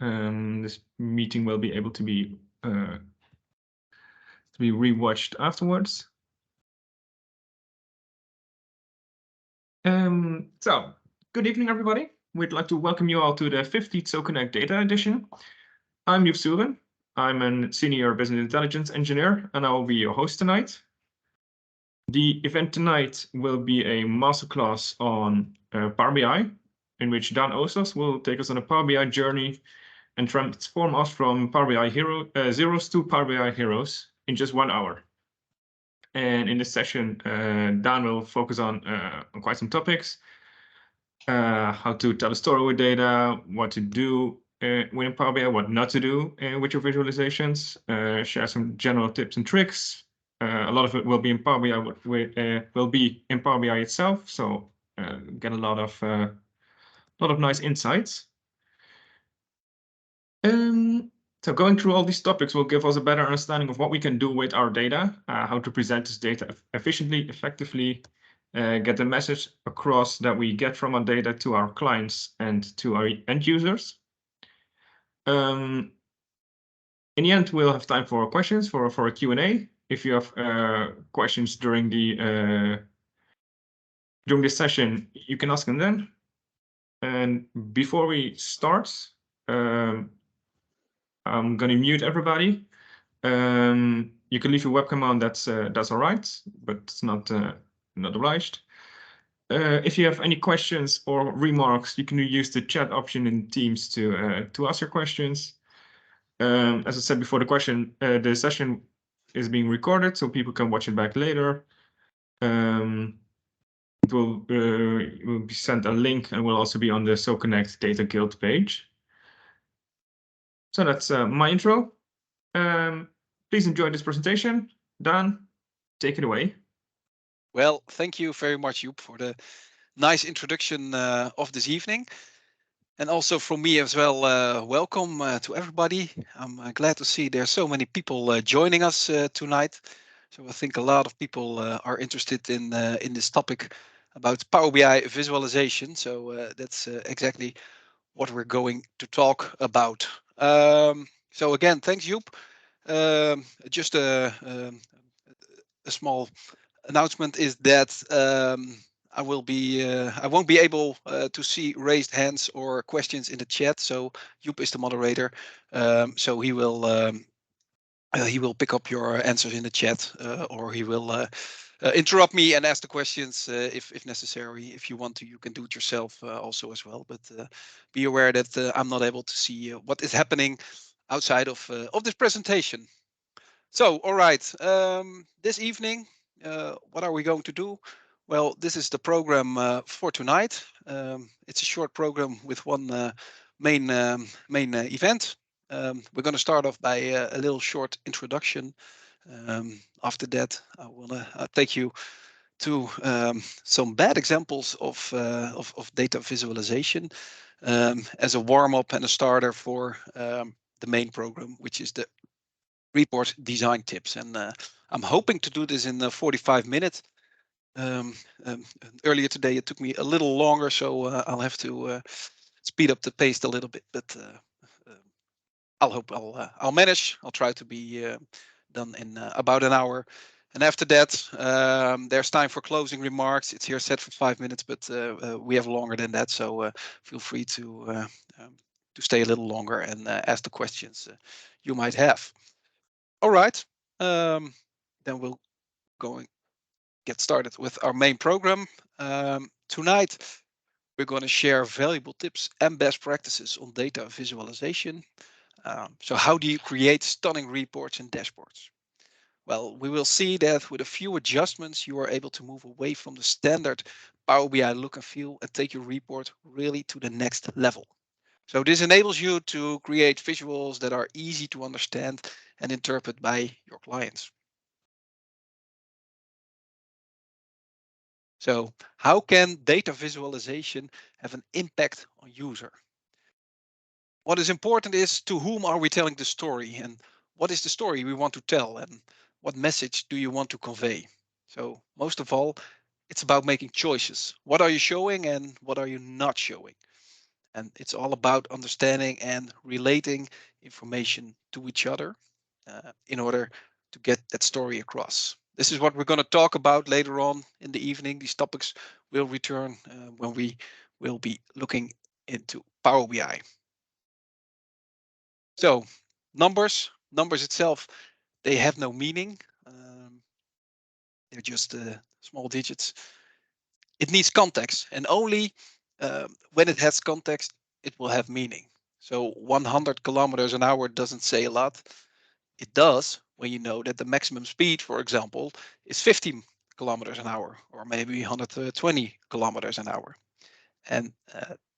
This meeting will be able to be rewatched afterwards. So, good evening, everybody. We'd like to welcome you all to the 50th SoConnect Data Edition. I'm Joep Sturen. I'm a senior business intelligence engineer, and I will be your host tonight. The event tonight will be a masterclass on Power BI, in which Dan Oostas will take us on a Power BI journey and transform us from Power BI zeros to Power BI heroes in just 1 hour. And in this session, Dan will focus on quite some topics. How to tell a story with data, what to do within Power BI, what not to do with your visualizations, share some general tips and tricks. A lot of it will be in Power BI, itself, so get a lot of nice insights. So going through all these topics will give us a better understanding of what we can do with our data, how to present this data efficiently, effectively, get the message across that we get from our data to our clients and to our end users. In the end, we'll have time for questions, for a Q&A. If you have questions during this session, you can ask them then. And before we start, I'm going to mute everybody. You can leave your webcam on. That's all right, but it's not obliged. If you have any questions or remarks, you can use the chat option in Teams to ask your questions. As I said before, the session is being recorded, so people can watch it back later. It will be sent a link and will also be on the SoConnect Data Guild page. So that's my intro. Please enjoy this presentation. Dan, take it away. Well, thank you very much, Joep, for the nice introduction of this evening. And also from me as well, welcome to everybody. I'm glad to see there's so many people joining us tonight. So I think a lot of people are interested in this topic about Power BI visualization. So that's exactly what we're going to talk about. So again, thanks, Joep. Just a small announcement is that I won't be able to see raised hands or questions in the chat. So Joep is the moderator, so he will pick up your answers in the chat, or he will interrupt me and ask the questions if necessary. If you want to, you can do it yourself also as well. But be aware that I'm not able to see what is happening outside of this presentation. So, all right, this evening, what are we going to do? Well, this is the program for tonight. It's a short program with one main event. We're going to start off by a little short introduction. After that, I will take you to some bad examples of data visualization as a warm-up and a starter for the main program, which is the report design tips. And I'm hoping to do this in 45 minutes. Earlier today, it took me a little longer, so I'll have to speed up the pace a little bit. But I'll manage. I'll try to be done in about an hour. And after that, there's time for closing remarks. It's here set for 5 minutes, but we have longer than that. So feel free to stay a little longer and ask the questions you might have. All right, then we'll get started with our main program. Tonight, we're going to share valuable tips and best practices on data visualization. So how do you create stunning reports and dashboards? Well, we will see that with a few adjustments, you are able to move away from the standard Power BI look and feel and take your report really to the next level. So this enables you to create visuals that are easy to understand and interpret by your clients. So how can data visualization have an impact on user? What is important is to whom are we telling the story, and what is the story we want to tell, and what message do you want to convey? So most of all, it's about making choices. What are you showing and what are you not showing? And it's all about understanding and relating information to each other in order to get that story across. This is what we're going to talk about later on in the evening. These topics will return when we will be looking into Power BI. So numbers itself, they have no meaning. They're just small digits. It needs context, and only when it has context, it will have meaning. So 100 kilometers an hour doesn't say a lot. It does when you know that the maximum speed, for example, is 15 kilometers an hour, or maybe 120 kilometers an hour. And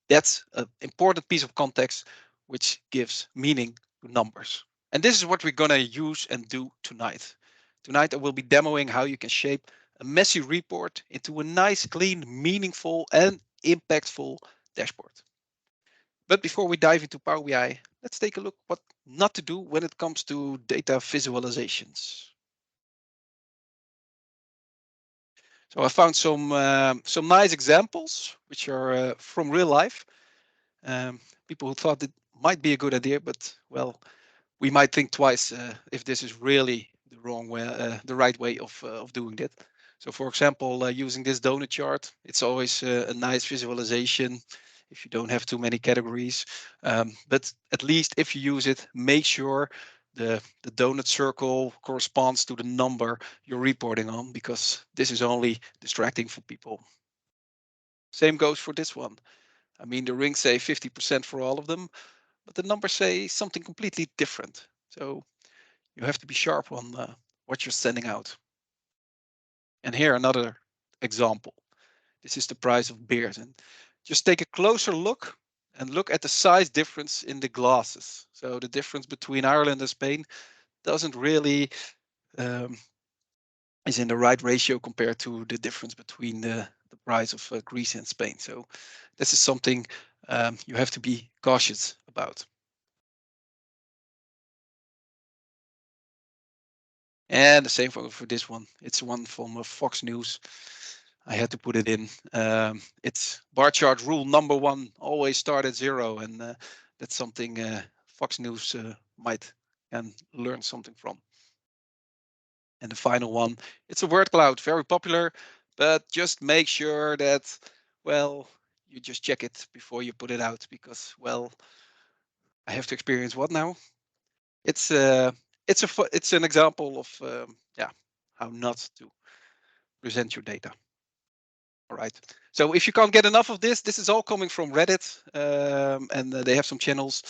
that's an important piece of context which gives meaning to numbers. And this is what we're going to use and do tonight. Tonight I will be demoing how you can shape a messy report into a nice, clean, meaningful and impactful dashboard. But before we dive into Power BI, let's take a look what not to do when it comes to data visualizations. So I found some nice examples which are from real life. People who thought it might be a good idea, but well, we might think twice if this is really the wrong way, the right way of doing that. So, for example, using this donut chart, it's always a nice visualization if you don't have too many categories. But at least if you use it, make sure the donut circle corresponds to the number you're reporting on, because this is only distracting for people. Same goes for this one. I mean, the rings say 50% for all of them, but the numbers say something completely different. So you have to be sharp on what you're sending out. And here another example. This is the price of beers. And just take a closer look and look at the size difference in the glasses. So the difference between Ireland and Spain doesn't really is in the right ratio compared to the difference between the price of Greece and Spain. So this is something you have to be cautious about. And the same for this one. It's one from Fox News. I had to put it in. It's bar chart rule number one: always start at zero, and that's something Fox News might can learn something from. And the final one, it's a word cloud, very popular, but just make sure that, well, you just check it before you put it out, because, well, I have to experience what now? It's it's an example of yeah, how not to present your data. All right. So if you can't get enough of this is all coming from Reddit, and they have some channels.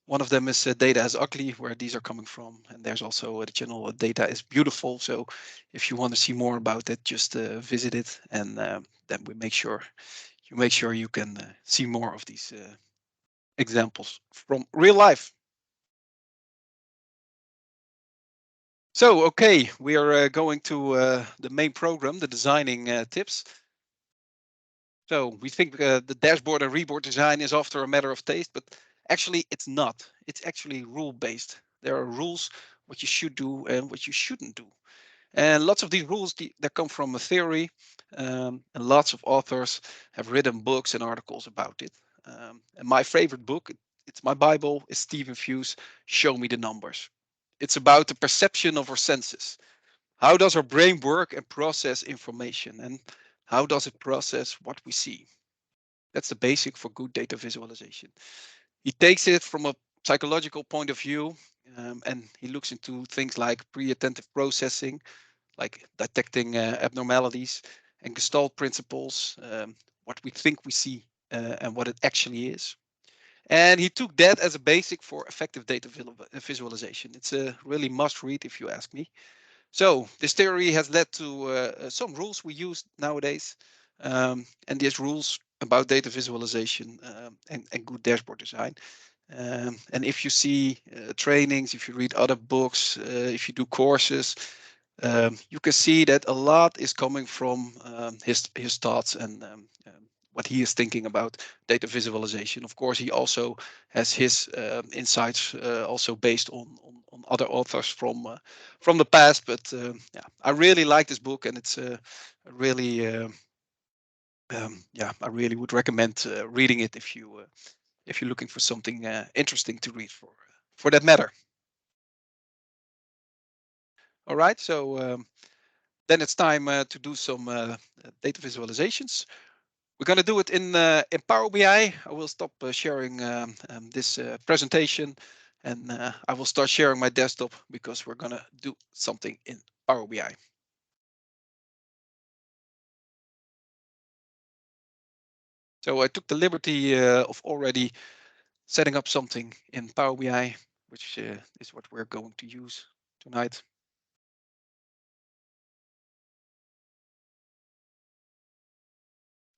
One of them is Data is Ugly, where these are coming from, and there's also the channel Data is Beautiful. So if you want to see more about it, just visit it, and then we make sure you can see more of these examples from real life. So okay, we are going to the main program, the designing tips. So we think the dashboard and report design is after a matter of taste, but actually it's not. It's actually rule based. There are rules what you should do and what you shouldn't do. And lots of these rules that come from a theory, and lots of authors have written books and articles about it. And my favorite book, it's my Bible, is Stephen Few's Show Me the Numbers. It's about the perception of our senses. How does our brain work and process information? And how does it process what we see? That's the basic for good data visualization. He takes it from a psychological point of view, and he looks into things like pre-attentive processing, like detecting abnormalities, and Gestalt principles, what we think we see and what it actually is. And he took that as a basic for effective data visualization. It's a really must read if you ask me. So this theory has led to some rules we use nowadays, and these rules about data visualization and good dashboard design. And if you see trainings, if you read other books, if you do courses, you can see that a lot is coming from his thoughts and what he is thinking about data visualization. Of course, he also has his insights also based on other authors from the past. But yeah, I really like this book, and it's a really yeah, I really would recommend reading it if you're looking for something interesting to read for that matter. All right, so then it's time to do some data visualizations. We're going to do it in Power BI. I will stop sharing this presentation, and I will start sharing my desktop because we're going to do something in Power BI. So I took the liberty of already setting up something in Power BI, which is what we're going to use tonight.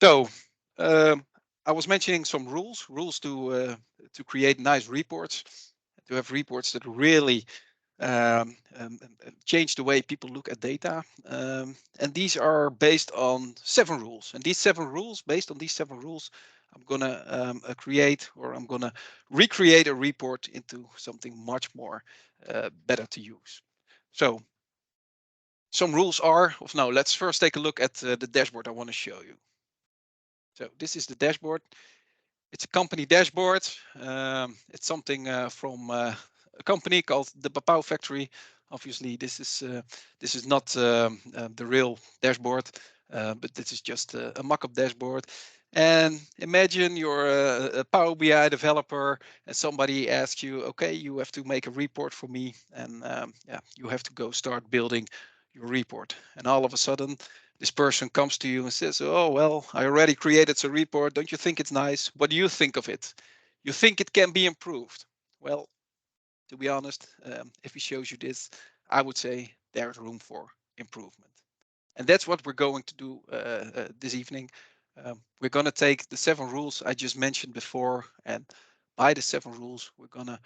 So I was mentioning some rules to create nice reports, to have reports that really change the way people look at data. And these are based on 7 rules. And these 7 rules, based on these 7 rules, I'm gonna create, or I'm gonna recreate a report into something much more better to use. So some rules are, now let's first take a look at the dashboard I want to show you. So this is the dashboard. It's a company dashboard. It's something from a company called the Papau Factory. Obviously, this is not the real dashboard, but this is just a mock-up dashboard. And imagine you're a Power BI developer, and somebody asks you, "Okay, you have to make a report for me," and yeah, you have to go start building your report. And all of a sudden, this person comes to you and says, "Oh, well, I already created a report. Don't you think it's nice? What do you think of it? You think it can be improved?" Well, to be honest, if he shows you this, I would say there's room for improvement. And that's what we're going to do this evening. We're going to take the 7 rules I just mentioned before, and by the 7 rules, we're going to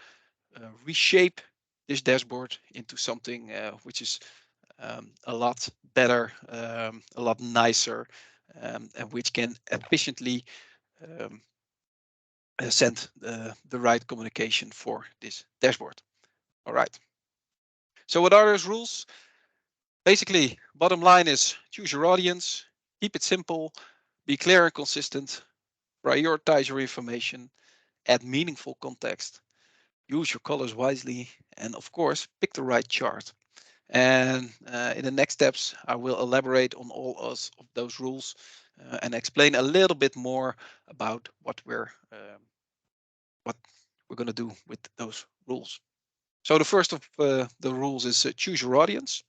reshape this dashboard into something which is a lot better, a lot nicer, and which can efficiently um, send the right communication for this dashboard. All right. So what are those rules? Basically, bottom line is choose your audience, keep it simple, be clear and consistent, prioritize your information, add meaningful context, use your colors wisely, and of course, pick the right chart. And in the next steps, I will elaborate on all of those rules and explain a little bit more about what we're going to do with those rules. So the first of the rules is choose your audience.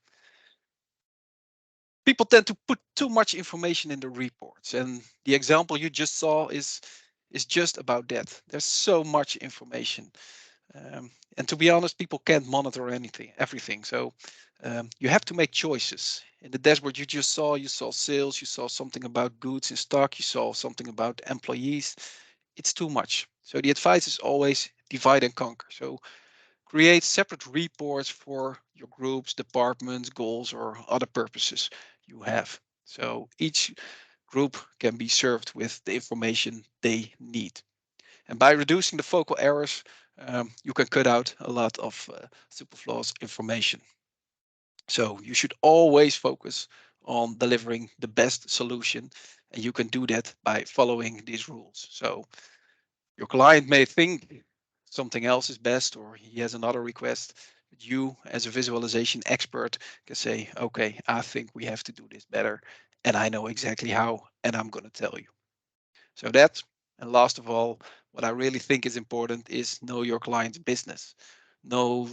People tend to put too much information in the reports, and the example you just saw is just about that. There's so much information. And to be honest, people can't monitor everything. So you have to make choices. In the dashboard you saw sales, you saw something about goods in stock, you saw something about employees. It's too much. So the advice is always divide and conquer. So create separate reports for your groups, departments, goals, or other purposes you have. So each group can be served with the information they need. And by reducing the focal errors, you can cut out a lot of superfluous information. So you should always focus on delivering the best solution. And you can do that by following these rules. So your client may think something else is best, or he has another request. But you, as a visualization expert, can say, "Okay, I think we have to do this better. And I know exactly how, and I'm going to tell you." So that, and last of all, what I really think is important is know your client's business. Know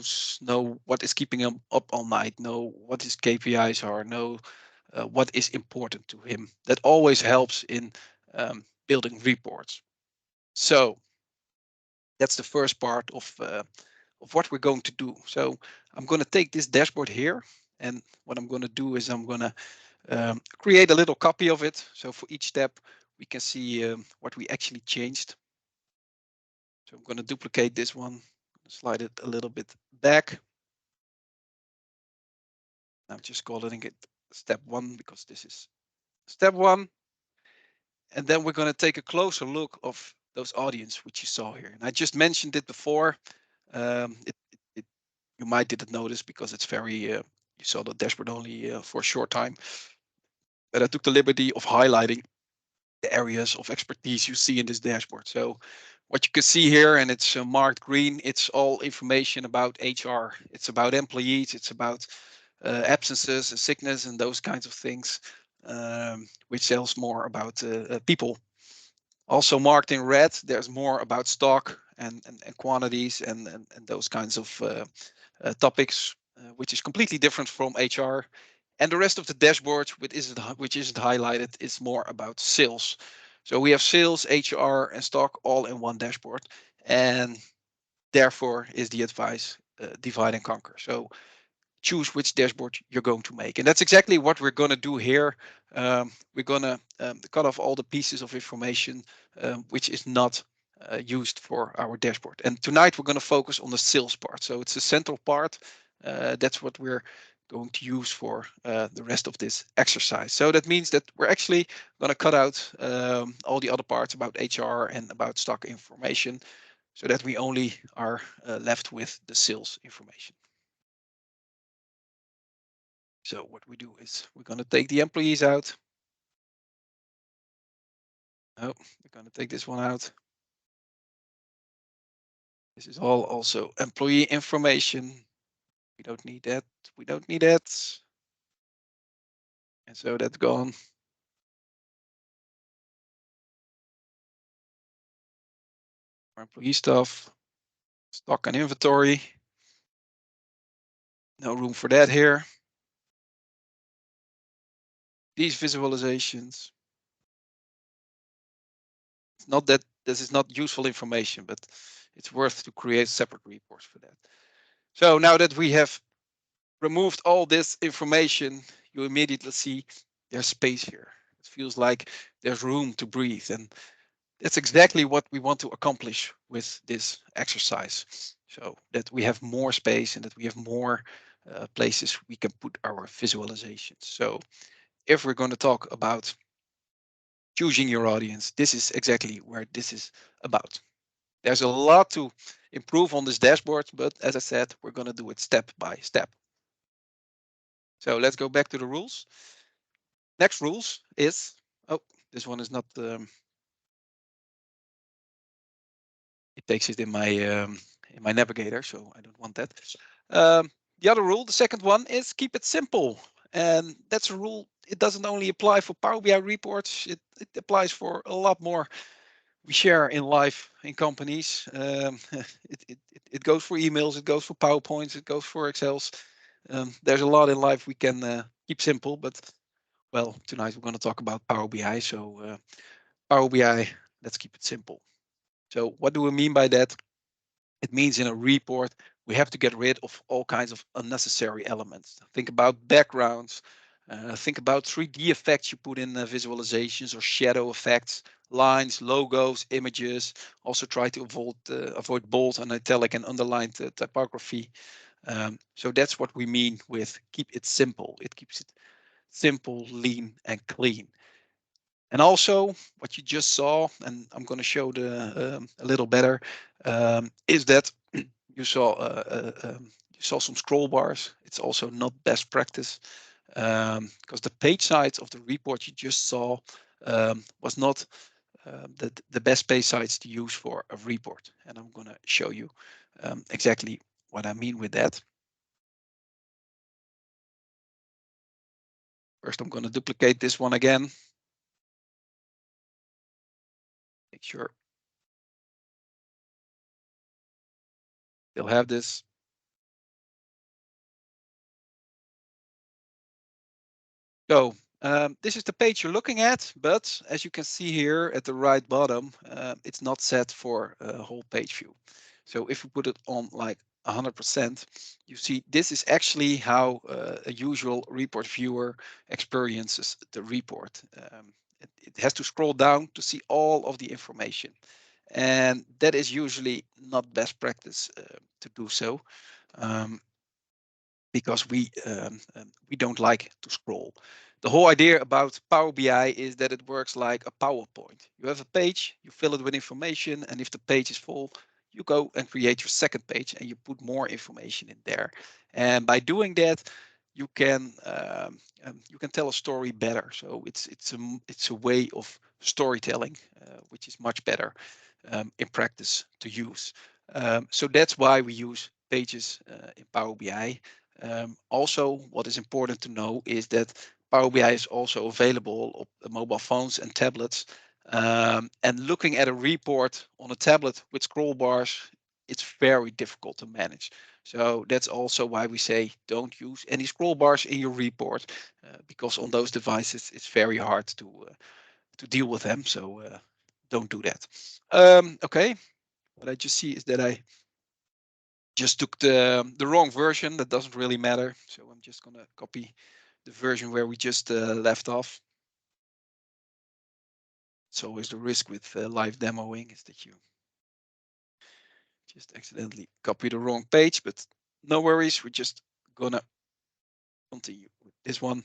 what is keeping him up all night. Know what his KPIs are. Know what is important to him. That always helps in building reports. So that's the first part of what we're going to do. So I'm going to take this dashboard here, and what I'm going to do is I'm going to create a little copy of it. So for each step, we can see what we actually changed. So I'm going to duplicate this one, slide it a little bit back. I'm just calling it step 1 because this is step 1. And then we're going to take a closer look of those audience which you saw here. And I just mentioned it before. Um, it, it, you might didn't notice because it's very you saw the dashboard only for a short time. But I took the liberty of highlighting the areas of expertise you see in this dashboard. So what you can see here, and it's marked green, it's all information about HR. It's about employees, it's about absences and sickness and those kinds of things, which tells more about people. Also marked in red, there's more about stock and quantities and those kinds of topics, which is completely different from HR. And the rest of the dashboard, which isn't highlighted, is more about sales. So we have sales, HR, and stock all in one dashboard. And therefore is the advice, divide and conquer. So choose which dashboard you're going to make. And that's exactly what we're going to do here. We're going to cut off all the pieces of information which is not used for our dashboard. And tonight we're going to focus on the sales part. So it's the central part. That's what we're going to use for the rest of this exercise. So that means that we're actually going to cut out all the other parts about HR and about stock information, so that we only are left with the sales information. So what we do is we're going to take the employees out. Oh, we're going to take this one out. This is all also employee information. We don't need that. We don't need that. And so that's gone. Our employee stuff, stock and inventory. No room for that here. These visualizations. It's not that this is not useful information, but it's worth to create separate reports for that. So now that we have removed all this information, you immediately see there's space here. It feels like there's room to breathe. And that's exactly what we want to accomplish with this exercise. So that we have more space and that we have more places we can put our visualizations. So if we're going to talk about choosing your audience, this is exactly where this is about. There's a lot to improve on this dashboard, but as I said, we're going to do it step by step. So let's go back to the rules. Next rules is, oh, this one is not, it takes it in my navigator, so I don't want that. The other rule, the second one, is keep it simple. And that's a rule. It doesn't only apply for Power BI reports, it applies for a lot more we share in life in companies. It goes for emails, it goes for PowerPoints, it goes for Excels. There's a lot in life we can keep simple, but well, tonight we're going to talk about Power BI. So Power BI, let's keep it simple. So what do we mean by that? It means in a report, we have to get rid of all kinds of unnecessary elements. Think about backgrounds, think about 3D effects you put in visualizations or shadow effects, lines, logos, images. Also try to avoid bold and italic and underlined typography. So that's what we mean with keep it simple. It keeps it simple, lean, and clean. And also what you just saw, and I'm going to show a little better, is that you saw some scroll bars. It's also not best practice, because the page size of the report you just saw was not the best page size to use for a report. And I'm going to show you exactly what I mean with that. First, I'm going to duplicate this one again. Make sure you'll have this. So this is the page you're looking at, but as you can see here at the right bottom, it's not set for a whole page view. So if we put it on like 100%, you see this is actually how a usual report viewer experiences the report. It has to scroll down to see all of the information. And that is usually not best practice to do so. Because we don't like to scroll. The whole idea about Power BI is that it works like a PowerPoint. You have a page, you fill it with information, and if the page is full, you go and create your second page and you put more information in there. And by doing that, you can tell a story better. So it's a way of storytelling, which is much better in practice to use. So that's why we use pages in Power BI. Also, what is important to know is that Power BI is also available on mobile phones and tablets. And looking at a report on a tablet with scroll bars, it's very difficult to manage. So that's also why we say don't use any scroll bars in your report, because on those devices it's very hard to deal with them. So don't do that. Okay, what I just see is that I just took the wrong version. That doesn't really matter. So I'm just gonna copy the version where we just left off. It's always the risk with live demoing is that you just accidentally copy the wrong page, but no worries. We're just gonna continue with this one.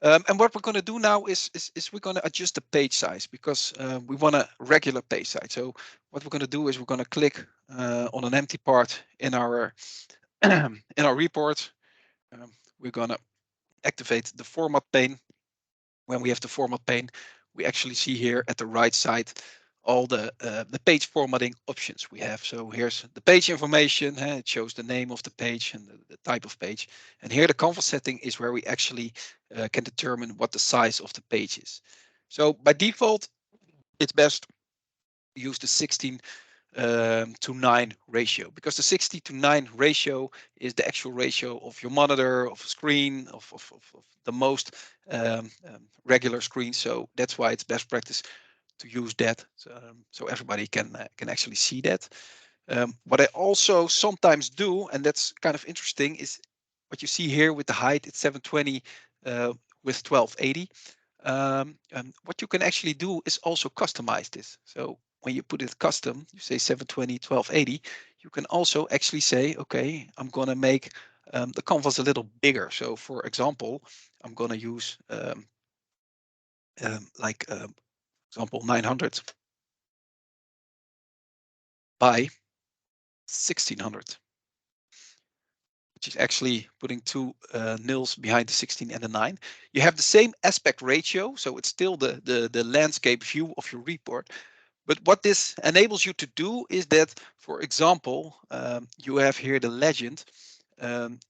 And what we're going to do now is we're going to adjust the page size because we want a regular page size. So what we're going to do is we're going to click on an empty part in our in our report. We're going to activate the format pane. When we have the format pane, we actually see here at the right side all the page formatting options we have. So here's the page information. It shows the name of the page and the type of page. And here the canvas setting is where we actually can determine what the size of the page is. So by default, it's best to use the 16 to 9 ratio, because the 60 to 9 ratio is the actual ratio of your monitor, of a screen, of the most regular screen. So that's why it's best practice to use that, so everybody can actually see that. What I also sometimes do, and that's kind of interesting, is what you see here with the height. It's 720 with 1280. And what you can actually do is also customize this. So when you put it custom, you say 720, 1280, you can also actually say, okay, I'm going to make the canvas a little bigger. So for example, I'm going to use example 900 by 1600, which is actually putting two nils behind the 16 and the 9. You have the same aspect ratio, so it's still the landscape view of your report. But what this enables you to do is that, for example, you have here the legend.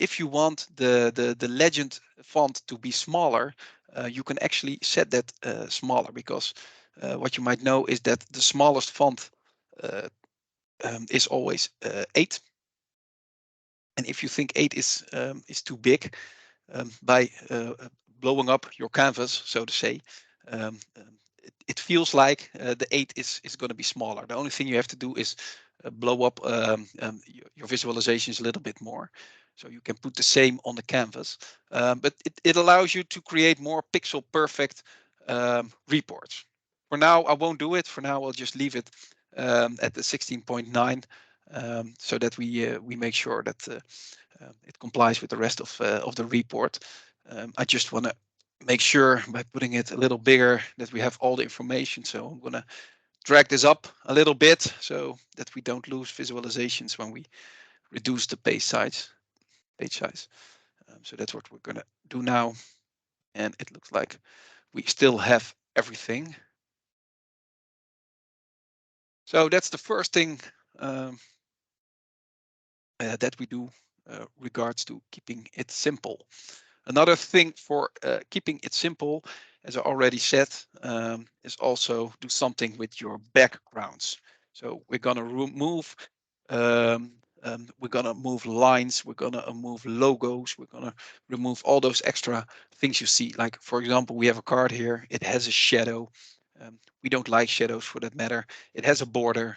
If you want the legend font to be smaller, you can actually set that smaller, because what you might know is that the smallest font is always 8. And if you think 8 is too big, by blowing up your canvas, so to say, it feels like the 8 is going to be smaller. The only thing you have to do is blow up your visualizations a little bit more. So you can put the same on the canvas, but it allows you to create more pixel perfect reports. For now, I won't do it. For now, I'll just leave it at the 16.9, so that we make sure that it complies with the rest of the report. I just want to make sure by putting it a little bigger that we have all the information. So I'm going to drag this up a little bit so that we don't lose visualizations when we reduce the page size. So that's what we're going to do now. And it looks like we still have everything. So that's the first thing that we do regards to keeping it simple. Another thing for keeping it simple, as I already said, is also do something with your backgrounds. So we're gonna remove we're gonna move lines, we're gonna move logos, we're gonna remove all those extra things you see. Like, for example, we have a card here, it has a shadow. We don't like shadows for that matter. It has a border.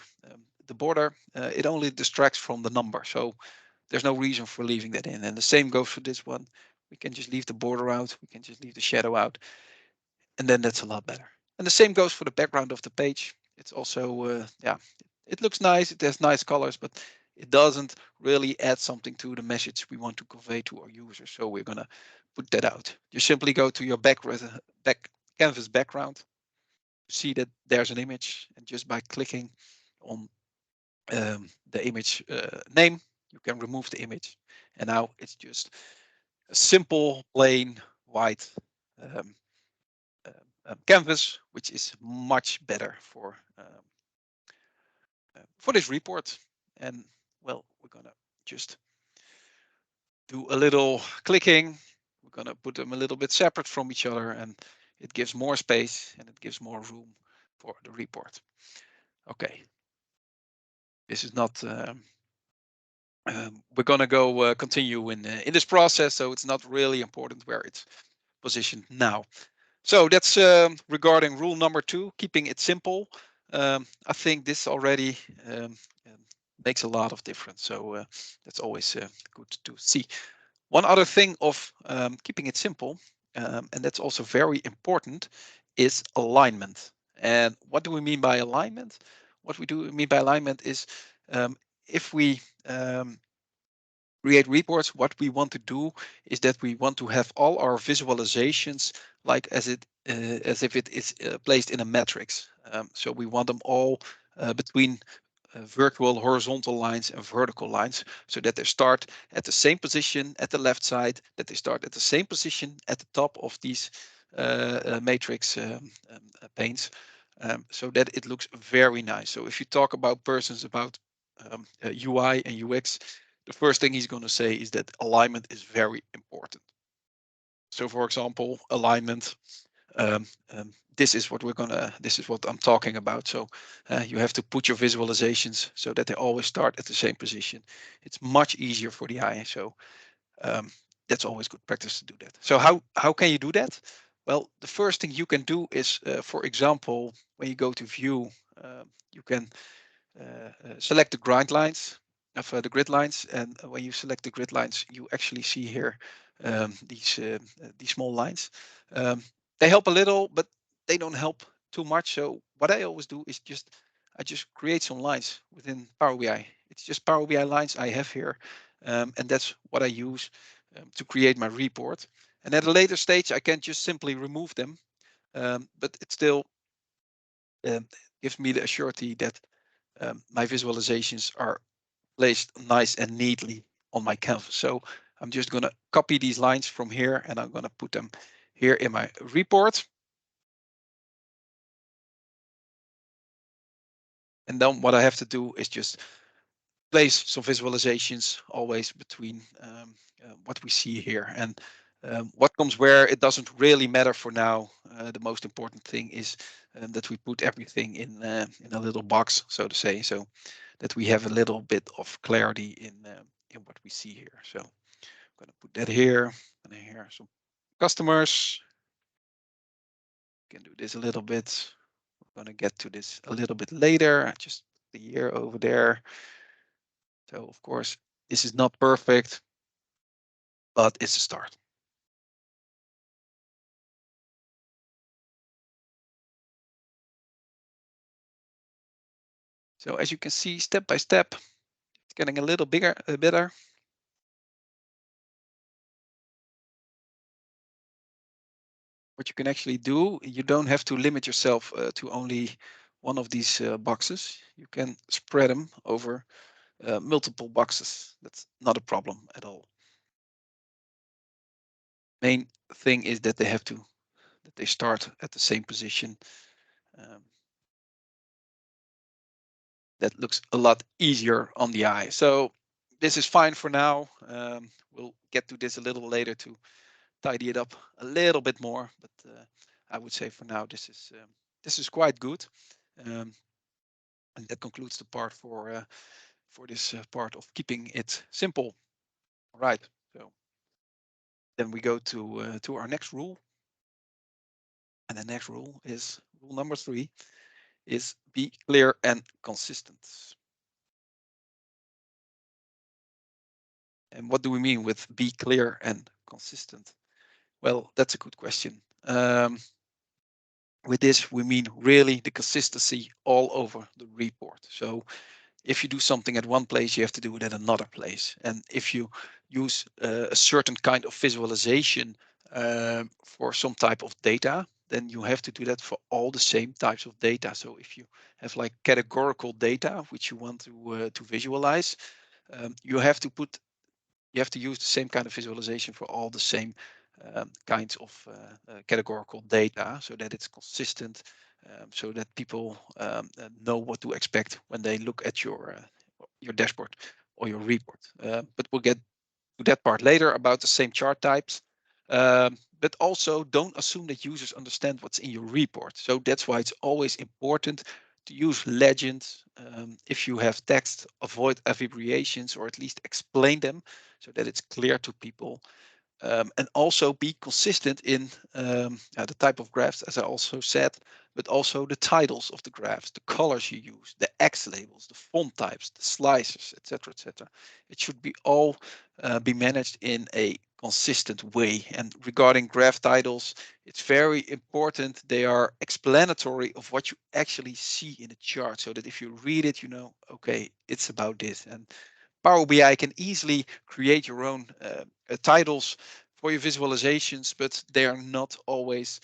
The border, it only distracts from the number. So there's no reason for leaving that in. And the same goes for this one. We can just leave the border out. We can just leave the shadow out. And then that's a lot better. And the same goes for the background of the page. It's also, yeah, it looks nice. It has nice colors, but it doesn't really add something to the message we want to convey to our users. So we're going to put that out. You simply go to your back canvas background, see that there's an image, and just by clicking on the image name, you can remove the image. And now it's just a simple, plain, white canvas, which is much better for this report. And well, we're gonna just do a little clicking. We're gonna put them a little bit separate from each other, and it gives more space and it gives more room for the report. Okay, this is not. We're gonna go continue in this process, so it's not really important where it's positioned now. So that's regarding rule number 2, keeping it simple. I think this already makes a lot of difference. So that's always good to see. One other thing of keeping it simple, and that's also very important, is alignment. And what do we mean by alignment? What we do mean by alignment is if we create reports, what we want to do is that we want to have all our visualizations like as if it is placed in a matrix. So we want them all between virtual horizontal lines and vertical lines, so that they start at the same position at the left side, that they start at the same position at the top of these matrix panes, so that it looks very nice. So if you talk about persons about UI and UX, the first thing he's going to say is that alignment is very important. So for example, alignment, this is what I'm talking about. So you have to put your visualizations so that they always start at the same position. It's much easier for the eye. So that's always good practice to do that. So how can you do that? Well, the first thing you can do is, for example, when you go to view, you can select the grid lines of the grid lines, and when you select the grid lines, you actually see here these small lines. They help a little, but they don't help too much. So what I always do is I just create some lines within Power BI. It's just Power BI lines I have here, and that's what I use to create my report. And at a later stage, I can just simply remove them, but it still gives me the assurity that my visualizations are placed nice and neatly on my canvas. So I'm just going to copy these lines from here, and I'm going to put them here in my report. And then what I have to do is just place some visualizations always between what we see here. And what comes where, it doesn't really matter for now. The most important thing is that we put everything in a little box, so to say, so that we have a little bit of clarity in what we see here. So I'm going to put that here, and here some customers. Can do this a little bit. We're going to get to this a little bit later. I just put the year over there. So of course, this is not perfect, but it's a start. So as you can see, step by step, it's getting a little bigger, better. What you can actually do, you don't have to limit yourself to only one of these boxes. You can spread them over multiple boxes. That's not a problem at all. Main thing is that they start at the same position. That looks a lot easier on the eye. So this is fine for now. We'll get to this a little later to tidy it up a little bit more, but I would say for now this is quite good. And that concludes the part for this part of keeping it simple. All right. So then we go to our next rule, and the next rule is rule number 3, is be clear and consistent. And what do we mean with be clear and consistent? Well, that's a good question. With this, we mean really the consistency all over the report. So if you do something at one place, you have to do it at another place. And if you use a certain kind of visualization for some type of data, then you have to do that for all the same types of data. So if you have like categorical data, which you want to visualize, you have to put you have to use the same kind of visualization for all the same kinds of categorical data, so that it's consistent, so that people know what to expect when they look at your dashboard or your report. But we'll get to that part later about the same chart types. But also don't assume that users understand what's in your report. So that's why it's always important to use legends. If you have text, avoid abbreviations or at least explain them so that it's clear to people. And also be consistent in the type of graphs, as I also said, but also the titles of the graphs, the colors you use, the X labels, the font types, the slicers, etc., etc. It should be all be managed in a consistent way. And regarding graph titles, it's very important they are explanatory of what you actually see in the chart, so that if you read it, you know, okay, it's about this. And Power BI can easily create your own titles for your visualizations, but they are not always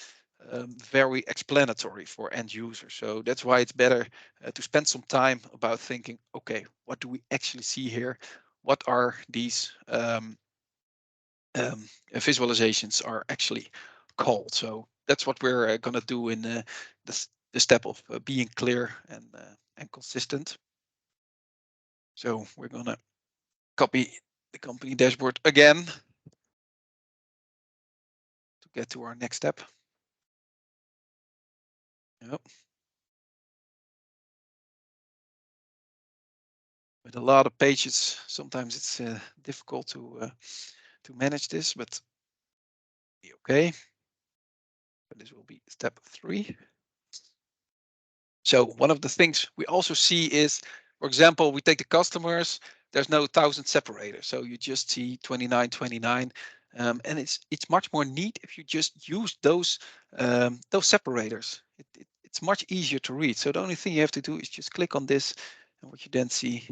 very explanatory for end users. So that's why it's better to spend some time about thinking, okay, what do we actually see here? What are these visualizations are actually called? So that's what we're going to do in the step of being clear and consistent. So we're going to copy the company dashboard again to get to our next step. Yep. With a lot of pages, sometimes it's difficult to manage this, but be okay. But this will be step 3. So one of the things we also see is, for example, we take the customers, there's no 1000 separators. So you just see 2929. And it's much more neat if you just use those separators. It's much easier to read. So the only thing you have to do is just click on this, and what you then see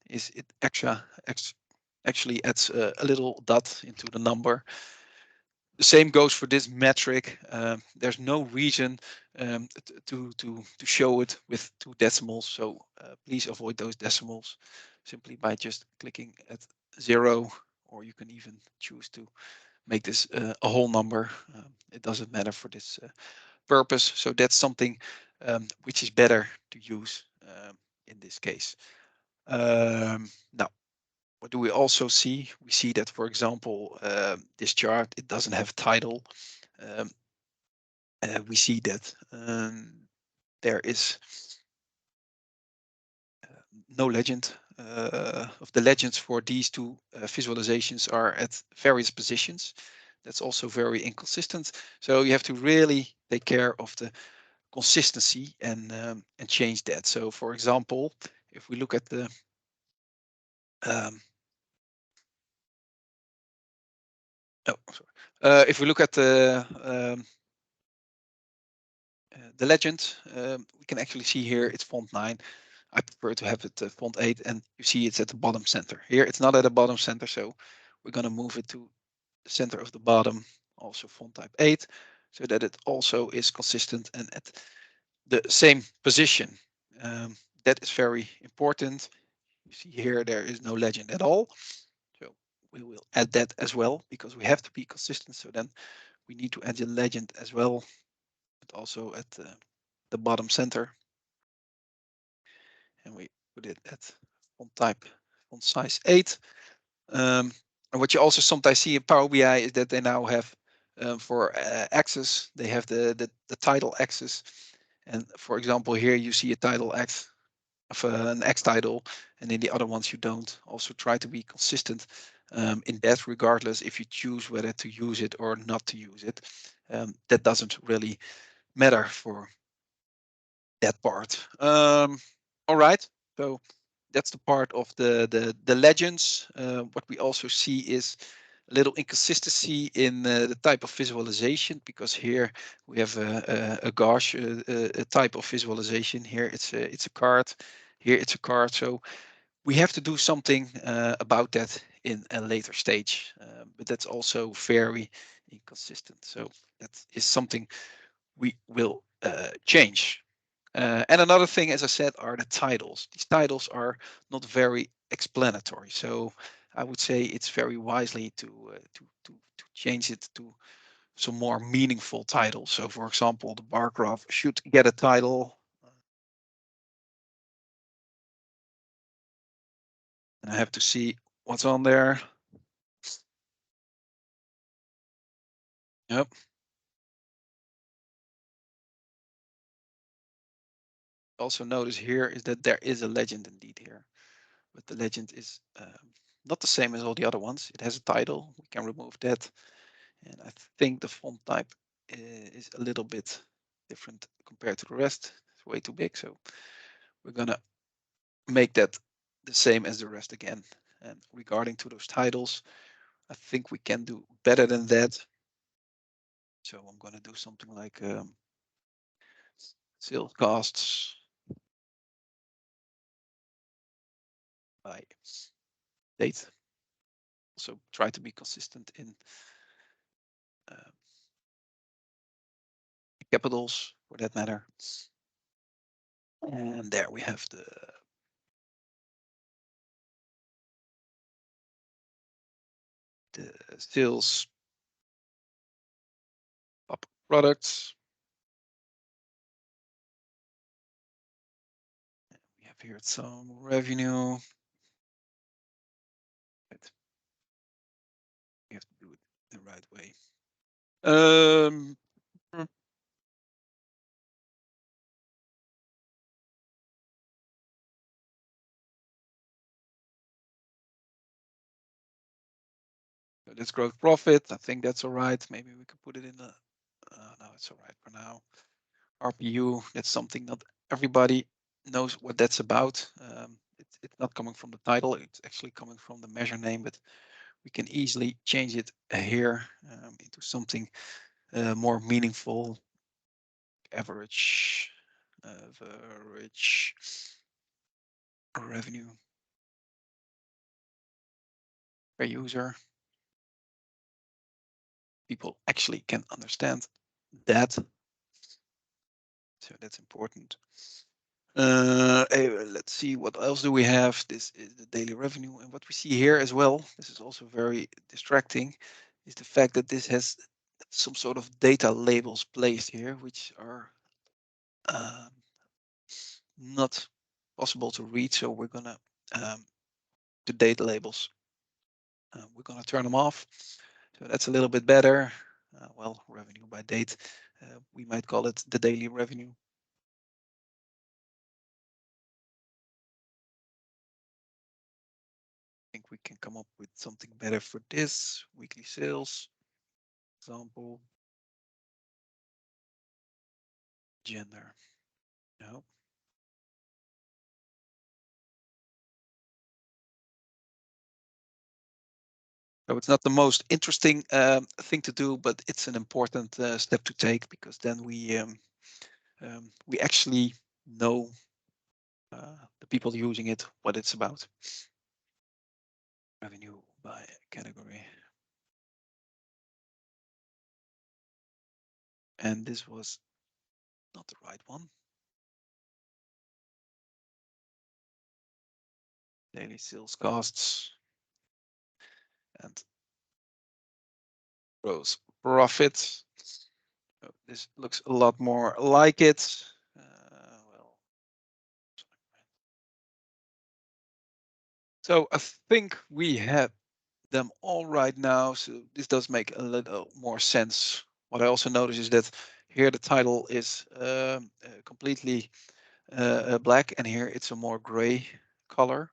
is it actually adds a little dot into the number. The same goes for this metric. There's no reason to show it with 2 decimals, so please avoid those decimals simply by just clicking at 0, or you can even choose to make this a whole number. It doesn't matter for this purpose, so that's something which is better to use in this case. Now, what do we also see? We see that, for example, this chart, it doesn't have title. We see that there is no legend. Of the legends for these 2 visualizations are at various positions. That's also very inconsistent. So you have to really take care of the consistency and change that. So, for example, if we look at the if we look at the legend, we can actually see here it's font 9. I prefer to have it font 8, and you see it's at the bottom center. Here it's not at the bottom center, so we're going to move it to the center of the bottom, also font type 8, so that it also is consistent and at the same position. That is very important. You see here there is no legend at all, so we will add that as well because we have to be consistent. So then we need to add the legend as well, but also at the bottom center. And we put it at font type, font size 8. And what you also sometimes see in Power BI is that they now have for axis, they have the title axis. And for example, here you see a title X of an X title, and in the other ones you don't. Also try to be consistent in that, regardless if you choose whether to use it or not to use it. That doesn't really matter for that part. All right, so that's the part of the legends. What we also see is a little inconsistency in the type of visualization, because here we have a gauche type of visualization. Here it's a card. Here it's a card. So we have to do something about that in a later stage, but that's also very inconsistent. So that is something we will change. And another thing, as I said, are the titles. These titles are not very explanatory. So I would say it's very wisely to change it to some more meaningful titles. So, for example, the bar graph should get a title. And I have to see what's on there. Yep. Also notice here is that there is a legend indeed here, but the legend is not the same as all the other ones. It has a title. We can remove that. And I think the font type is a little bit different compared to the rest. It's way too big. So we're going to make that the same as the rest again. And regarding to those titles, I think we can do better than that. So I'm going to do something like sales costs by date. Also try to be consistent in capitals for that matter. And there we have the sales up products. We have here some revenue. Right. We have to do it the right way. Let's gross profit. I think that's all right. Maybe we could put it in the. No, it's all right for now. RPU. That's something not everybody knows what that's about. It's not coming from the title. It's actually coming from the measure name, but we can easily change it here into something more meaningful. Average revenue per user. People actually can understand that. So that's important. Let's see, what else do we have? This is the daily revenue. And what we see here as well, this is also very distracting, is the fact that this has some sort of data labels placed here, which are not possible to read. So we're gonna the data labels. We're gonna turn them off. So that's a little bit better. Well, revenue by date. We might call it the daily revenue. I think we can come up with something better for this. Weekly sales, example. Gender. No. So it's not the most interesting thing to do, but it's an important step to take, because then we actually know the people using it, what it's about. Revenue by category. And this was not the right one. Daily sales costs and gross profit. So this looks a lot more like it. Well, so I think we have them all right now. So this does make a little more sense. What I also notice is that here the title is completely black, and here it's a more gray color.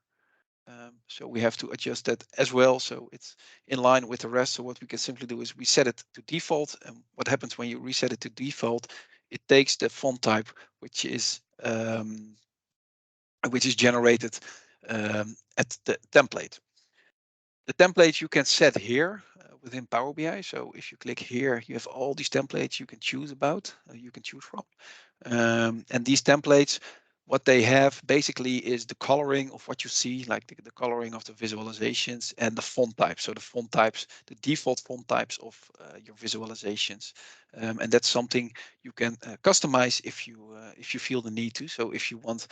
So we have to adjust that as well, so it's in line with the rest. So what we can simply do is we set it to default, and what happens when you reset it to default, it takes the font type which is generated at the template. The templates you can set here within Power BI. So if you click here, you have all these templates you can choose about, you can choose from. And these templates, what they have basically is the coloring of what you see, like the coloring of the visualizations and the font types. So the font types, the default font types of your visualizations. And that's something you can customize if you feel the need to. So if you want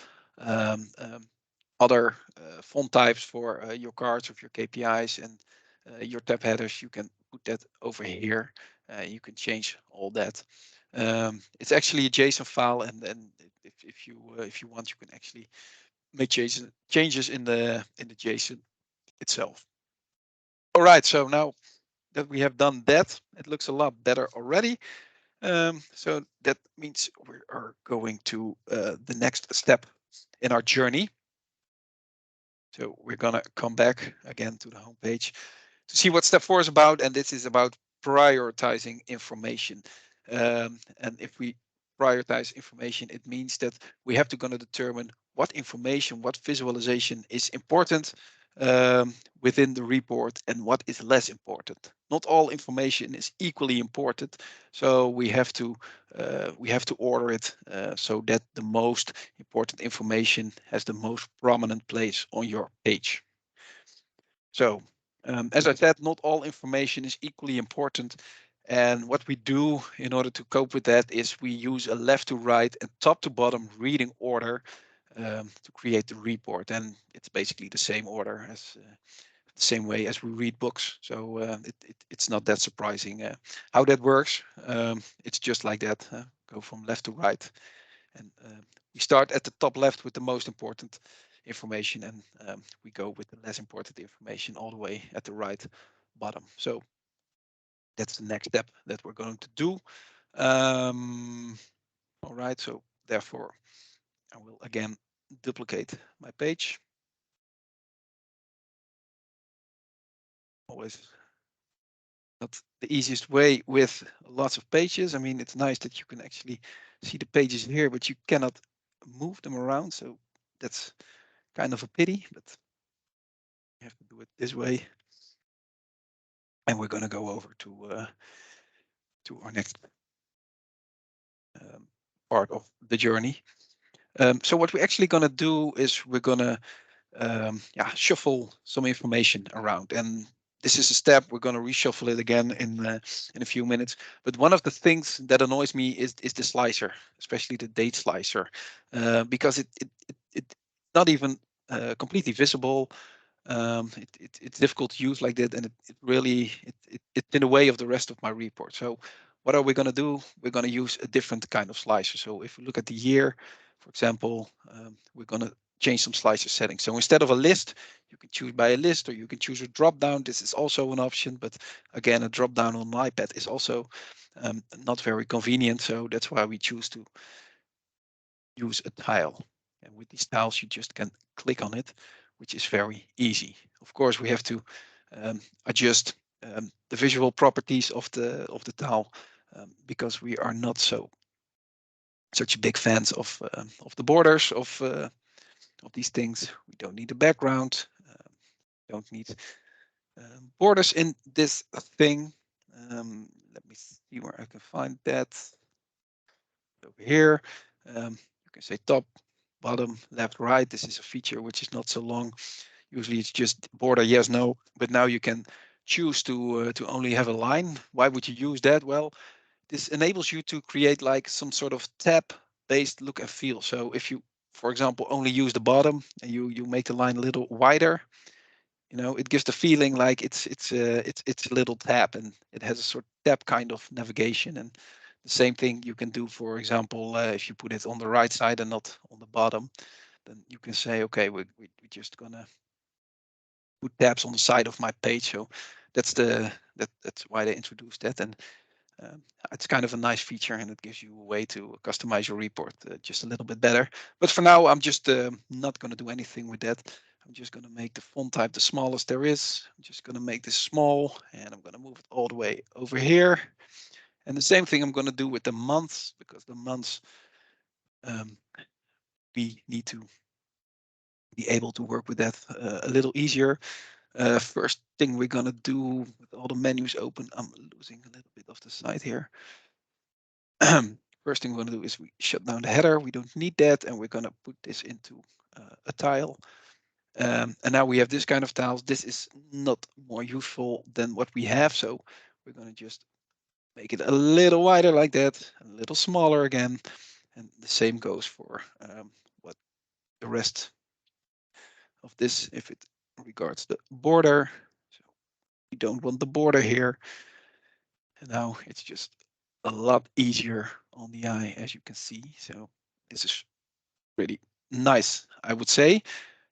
other font types for your cards of your KPIs and your tab headers, you can put that over here. You can change all that. It's actually a JSON file, and then if you want, you can actually make changes in the JSON itself. All right, so now that we have done that, it looks a lot better already. So that means we are going to the next step in our journey. So we're gonna come back again to the home page to see what step 4 is about, and this is about prioritizing information. And if we prioritize information, it means that we have to gonna determine what information, what visualization is important within the report and what is less important. Not all information is equally important, so we have to order it so that the most important information has the most prominent place on your page. So, as I said, not all information is equally important. And what we do in order to cope with that is we use a left to right and top to bottom reading order to create the report. And it's basically the same order as the same way as we read books. So it's not that surprising how that works. It's just like that. Go from left to right. And we start at the top left with the most important information, and we go with the less important information all the way at the right bottom. So that's the next step that we're going to do. All right, so therefore I will again duplicate my page. Always not the easiest way with lots of pages. I mean, it's nice that you can actually see the pages here, but you cannot move them around. So that's kind of a pity, but you have to do it this way. And we're going to go over to our next part of the journey. So what we're actually going to do is we're going to shuffle some information around, and this is a step. We're going to reshuffle it again in a few minutes. But one of the things that annoys me is the slicer, especially the date slicer, because it's not even completely visible. It's difficult to use like that, and it's in the way of the rest of my report. So what are we going to do? We're going to use a different kind of slicer. So if we look at the year, for example, we're going to change some slicer settings. So instead of a list, you can choose by a list, or you can choose a drop down. This is also an option, but again, a drop down on an iPad is also not very convenient. So that's why we choose to use a tile. And with these tiles, you just can click on it, which is very easy. Of course, we have to adjust the visual properties of the tile because we are not such big fans of the borders of these things. We don't need a background. Don't need borders in this thing. Let me see where I can find that. Over here, you can say top, bottom, left, right. This is a feature which is not so long. Usually it's just border yes, no, but now you can choose to only have a line. Why would you use that? Well, this enables you to create like some sort of tab-based look and feel. So if you, for example, only use the bottom and you make the line a little wider, it gives the feeling like it's a little tab, and it has a sort of tab kind of navigation. And the same thing you can do, for example, if you put it on the right side and not on the bottom, then you can say, okay, we're just gonna put tabs on the side of my page. So that's why they introduced that, and it's kind of a nice feature, and it gives you a way to customize your report just a little bit better. But for now, I'm just not going to do anything with that. I'm just going to make the font type the smallest there is. I'm just going to make this small, and I'm going to move it all the way over here. And the same thing I'm going to do with the months, because the months we need to be able to work with that a little easier. First thing we're going to do with all the menus open, I'm losing a little bit of the side here. First thing we're going to do is we shut down the header. We don't need that, and we're going to put this into a tile. And now we have this kind of tiles. This is not more useful than what we have, so we're going to just make it a little wider like that, a little smaller again, and the same goes for what the rest of this if it regards the border. So we don't want the border here. And now it's just a lot easier on the eye, as you can see. So this is pretty nice, I would say.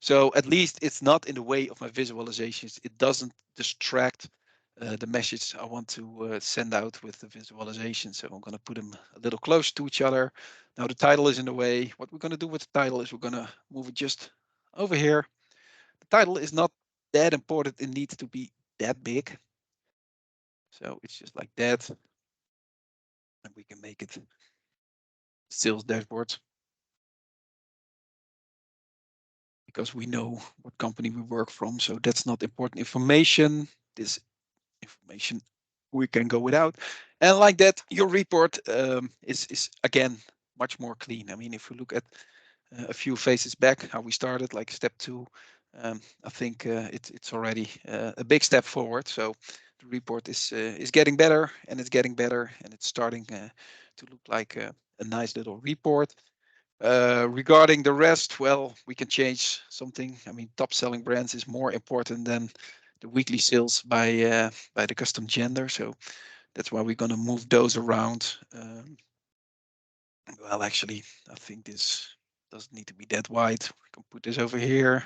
So at least it's not in the way of my visualizations. It doesn't distract the message I want to send out with the visualization. So I'm going to put them a little close to each other. Now the title is in the way. What we're going to do with the title is we're going to move it just over here. The title is not that important. It needs to be that big. So it's just like that. And we can make it sales dashboard, because we know what company we work from. So that's not important information. This information we can go without. And like that, your report is again much more clean. I mean, if we look at a few phases back, how we started, like step 2, I think it's already a big step forward. So the report is getting better, and it's getting better, and it's starting to look like a nice little report. Regarding the rest, well, we can change something. I mean, top selling brands is more important than the weekly sales by the custom gender. So that's why we're going to move those around. Well, actually, I think this doesn't need to be that wide. We can put this over here.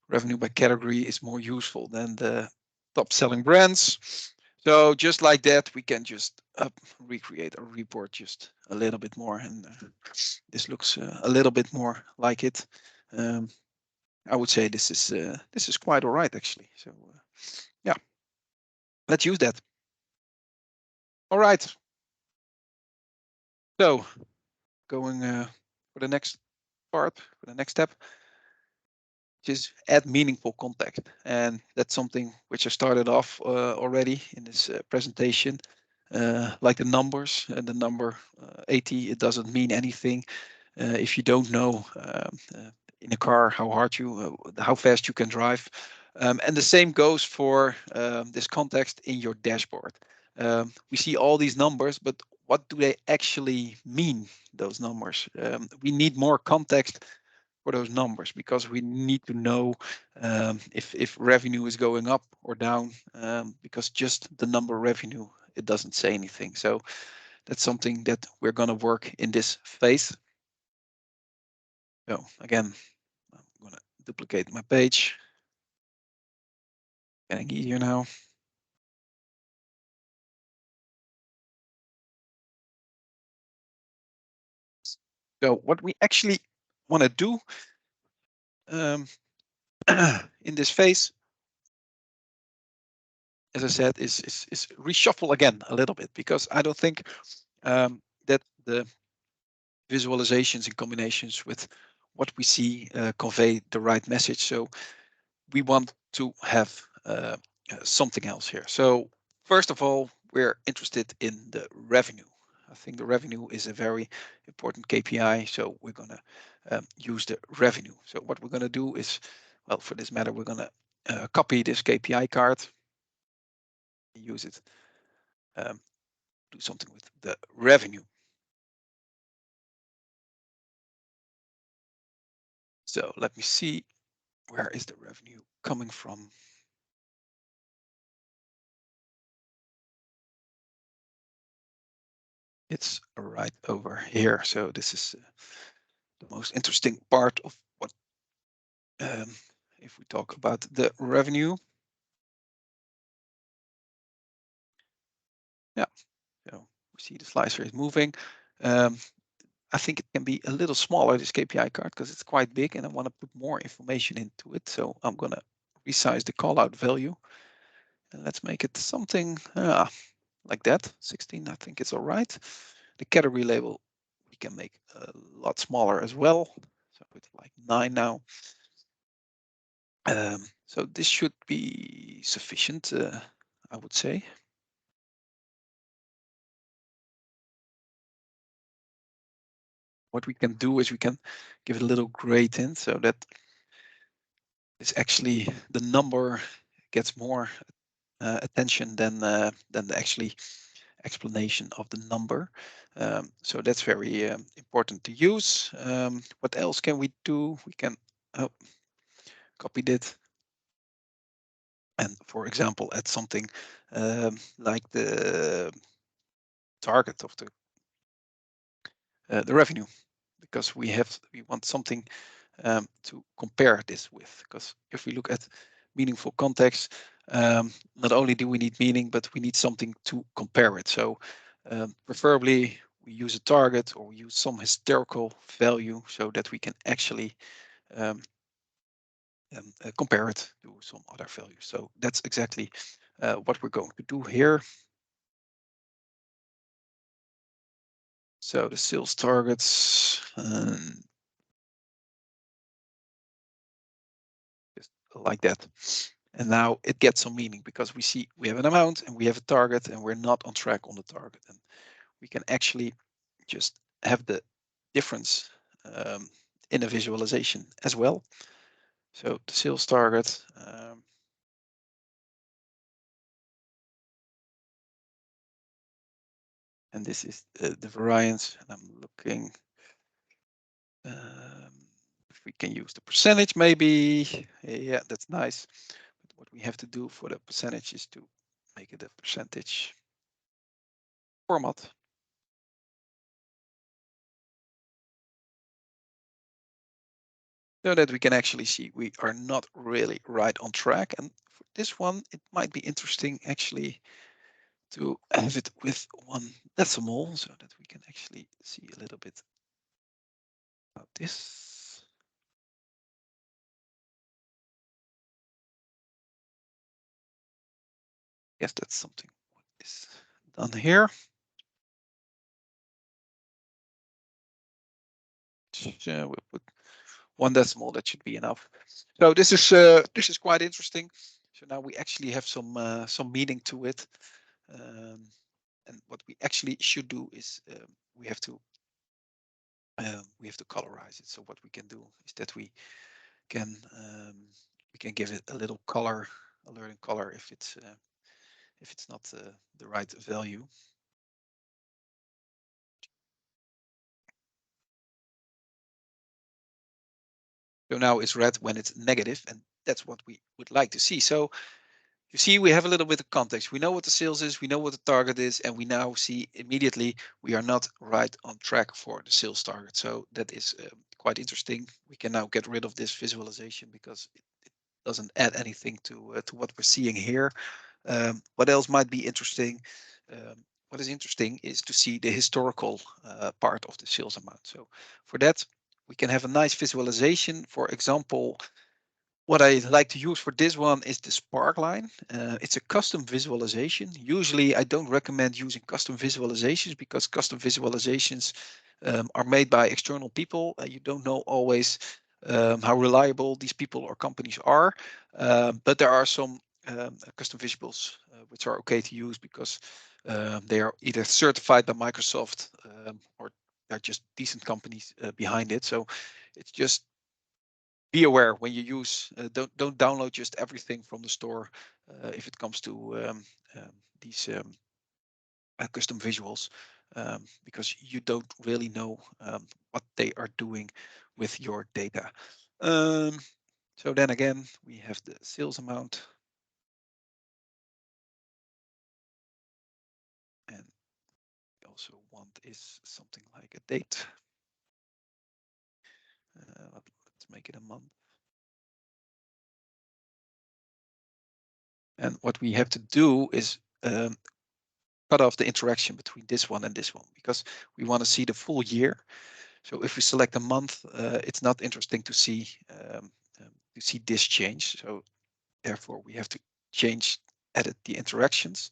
Revenue by category is more useful than the top selling brands. So just like that, we can just recreate a report just a little bit more, and this looks a little bit more like it. I would say this is quite all right, actually. So yeah, let's use that. All right. So going for the next part, for the next step, which is add meaningful context, and that's something which I started off already in this presentation. Like the numbers, and the number 80, it doesn't mean anything if you don't know in a car how fast you can drive. And the same goes for this context in your dashboard. We see all these numbers, but what do they actually mean, those numbers? We need more context for those numbers, because we need to know if revenue is going up or down, because just the number revenue, it doesn't say anything. So that's something that we're going to work in this phase. So again, I'm going to duplicate my page. Getting easier now. So what we actually want to do in this phase, as I said, is reshuffle again a little bit, because I don't think that the visualizations in combinations with what we see convey the right message. So we want to have something else here. So first of all, we're interested in the revenue. I think the revenue is a very important KPI. So we're going to use the revenue. So what we're going to do is, well, for this matter, we're going to copy this KPI card, use it, do something with the revenue. So let me see, where is the revenue coming from? It's right over here. So this is the most interesting part of what, if we talk about the revenue. Yeah, so we see the slicer is moving. I think it can be a little smaller, this KPI card, because it's quite big and I want to put more information into it. So I'm going to resize the callout value, and let's make it something like that. 16, I think it's all right. The category label, we can make a lot smaller as well. So put like 9 now. So this should be sufficient, I would say. What we can do is we can give it a little gradient, so that is actually the number gets more attention than the actually explanation of the number. So that's very important to use. What else can we do? We can, oh, copied it. And for example, add something like the target of the revenue, because we want something to compare this with. Because if we look at meaningful context, not only do we need meaning, but we need something to compare it. So preferably we use a target or we use some historical value so that we can actually compare it to some other value. So that's exactly what we're going to do here. So the sales targets, just like that. And now it gets some meaning because we see we have an amount and we have a target and we're not on track on the target. And we can actually just have the difference in a visualization as well. So the sales target, and this is the variance, and I'm looking if we can use the percentage maybe. Yeah, that's nice. But what we have to do for the percentage is to make it a percentage format. So that we can actually see we are not really right on track. And for this one, it might be interesting actually to have it with 1 decimal so that we can actually see a little bit about this. Yes, that's something what is done here. So we'll put 1 decimal, that should be enough. So this is quite interesting. So now we actually have some meaning to it. And what we actually should do is we have to colorize it. So what we can do is that we can give it a little color, a learning color if it's not the right value. So now it's red when it's negative, and that's what we would like to see. So you see, we have a little bit of context. We know what the sales is, we know what the target is, and we now see immediately we are not right on track for the sales target. So that is quite interesting. We can now get rid of this visualization because it doesn't add anything to what we're seeing here. What else might be interesting? What is interesting is to see the historical part of the sales amount. So for that, we can have a nice visualization. For example, what I like to use for this one is the Sparkline. It's a custom visualization. Usually I don't recommend using custom visualizations because custom visualizations are made by external people. You don't know always how reliable these people or companies are. But there are some custom visuals which are okay to use because they are either certified by Microsoft or they're just decent companies behind it. So it's just be aware when you use, don't download just everything from the store if it comes to these custom visuals, because you don't really know what they are doing with your data. So then again, we have the sales amount. And we also want is something like a date. Let's make it a month. And what we have to do is cut off the interaction between this one and this one because we want to see the full year. So if we select a month, it's not interesting to see this change. So therefore, we have to edit the interactions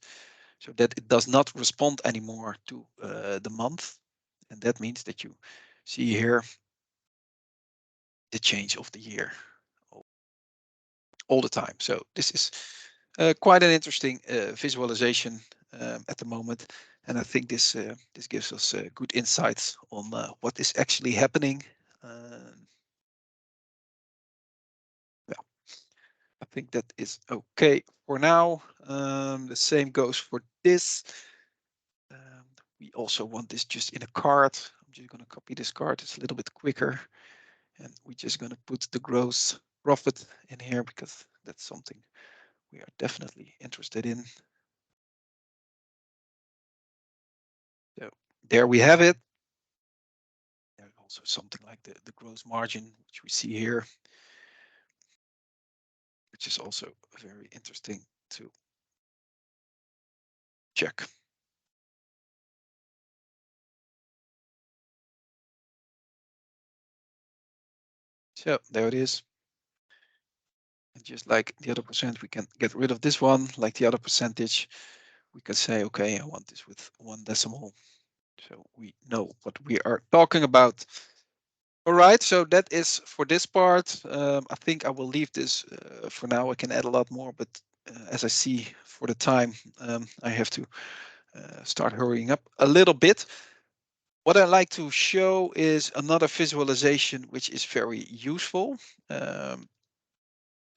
so that it does not respond anymore to the month. And that means that you see here the change of the year all the time. So this is quite an interesting visualization at the moment. And I think this gives us good insights on what is actually happening. Yeah, I think that is okay for now. The same goes for this. We also want this just in a card. I'm just going to copy this card. It's a little bit quicker. And we're just going to put the gross profit in here because that's something we are definitely interested in. So there we have it. There's also something like the gross margin, which we see here, which is also very interesting to check. So there it is. And just like the other percent, we can get rid of this one, like the other percentage. We can say, okay, I want this with 1 decimal. So we know what we are talking about. All right, so that is for this part. I think I will leave this for now. I can add a lot more, but as I see for the time, I have to start hurrying up a little bit. What I like to show is another visualization, which is very useful.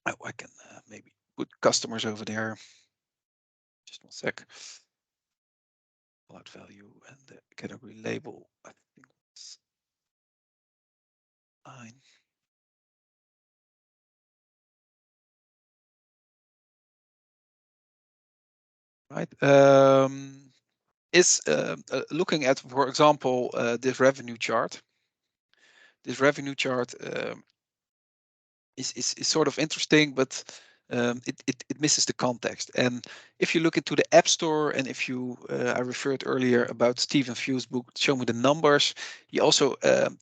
I can maybe put customers over there. Just 1 sec. Plot value and the category label. I think it's 9. Right. Is looking at, for example, this revenue chart. This revenue chart is sort of interesting, but it misses the context. And if you look into the App Store, and if you, I referred earlier about Stephen Few's book, Show Me the Numbers, he also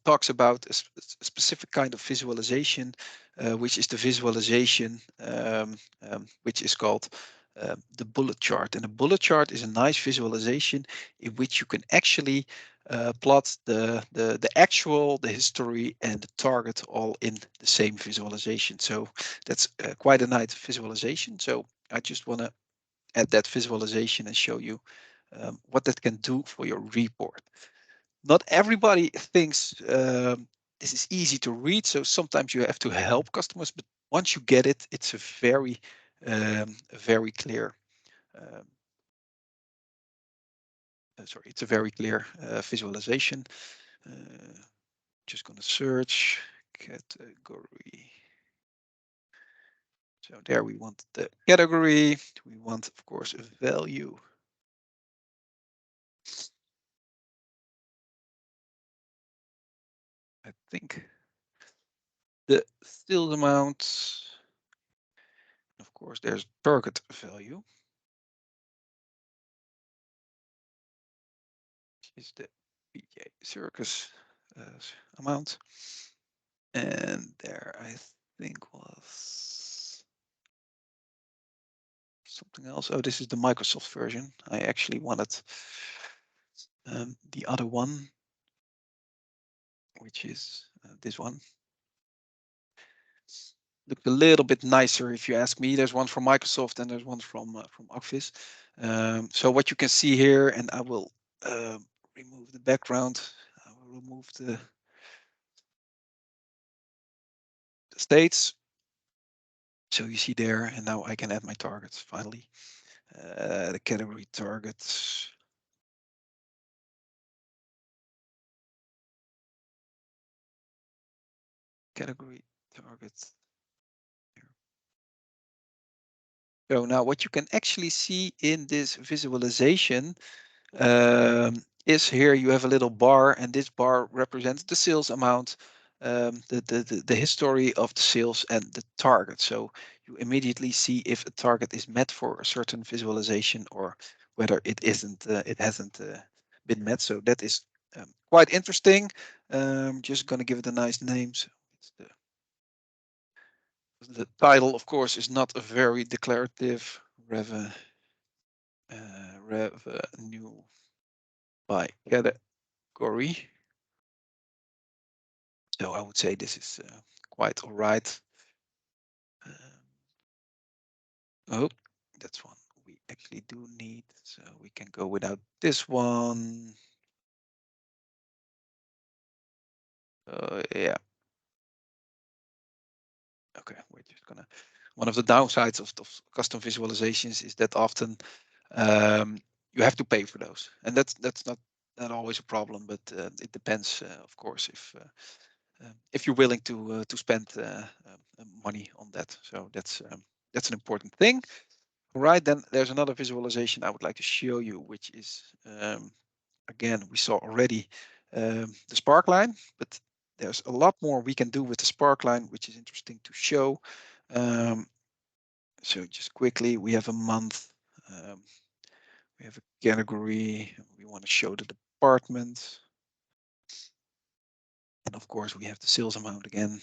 talks about a specific kind of visualization, which is the visualization, which is called the bullet chart. And a bullet chart is a nice visualization in which you can actually plot the actual, the history, and the target all in the same visualization. So that's quite a nice visualization. So I just want to add that visualization and show you what that can do for your report. Not everybody thinks this is easy to read, so sometimes you have to help customers, but once you get it, it's a very clear it's a very clear visualization. Just going to search category. So there we want the category. We want, of course, a value. I think the sales amount. Of course, there's target value. Is the PJ circus amount. And there, I think, was something else. Oh, this is the Microsoft version. I actually wanted the other one, which is this one. Looked a little bit nicer, if you ask me. There's one from Microsoft and there's one from Office. So what you can see here, and I will remove the background. I will remove the states. So you see there, and now I can add my targets finally. The category targets. Category targets. So now what you can actually see in this visualization is here you have a little bar, and this bar represents the sales amount, the history of the sales, and the target. So you immediately see if a target is met for a certain visualization or whether it isn't, it hasn't been met. So that is quite interesting. Just going to give it a nice name. So it's the title, of course, is not a very declarative. Revenue by category. So I would say this is quite all right. Oh, that's one we actually do need. So we can go without this one. Yeah. Okay, we're just gonna. One of the downsides of custom visualizations is that often you have to pay for those, and that's not always a problem, but it depends, of course, if if you're willing to spend money on that. So that's an important thing. All right, then there's another visualization I would like to show you, which is again, we saw already the Sparkline, but there's a lot more we can do with the Sparkline, which is interesting to show. So just quickly, we have a month, we have a category, we want to show the department. And of course, we have the sales amount again.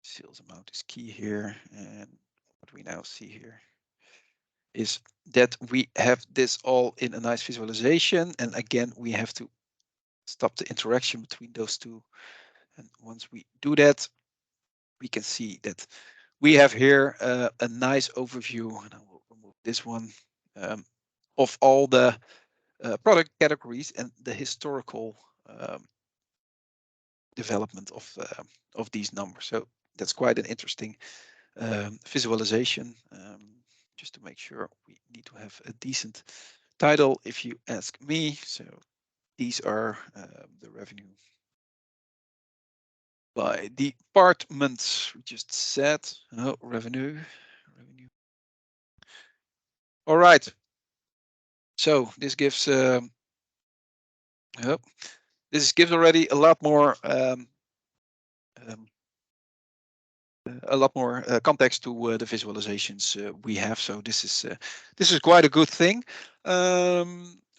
Sales amount is key here. And what we now see here is that we have this all in a nice visualization. And again, we have to stop the interaction between those two. And once we do that, we can see that we have here a nice overview, and I will remove this one, of all the product categories and the historical development of these numbers. So that's quite an interesting visualization. Just to make sure, we need to have a decent title, if you ask me. So these are the revenue by department. We just said revenue. All right. So this gives this gives already a lot more context to the visualizations we have. So this is quite a good thing.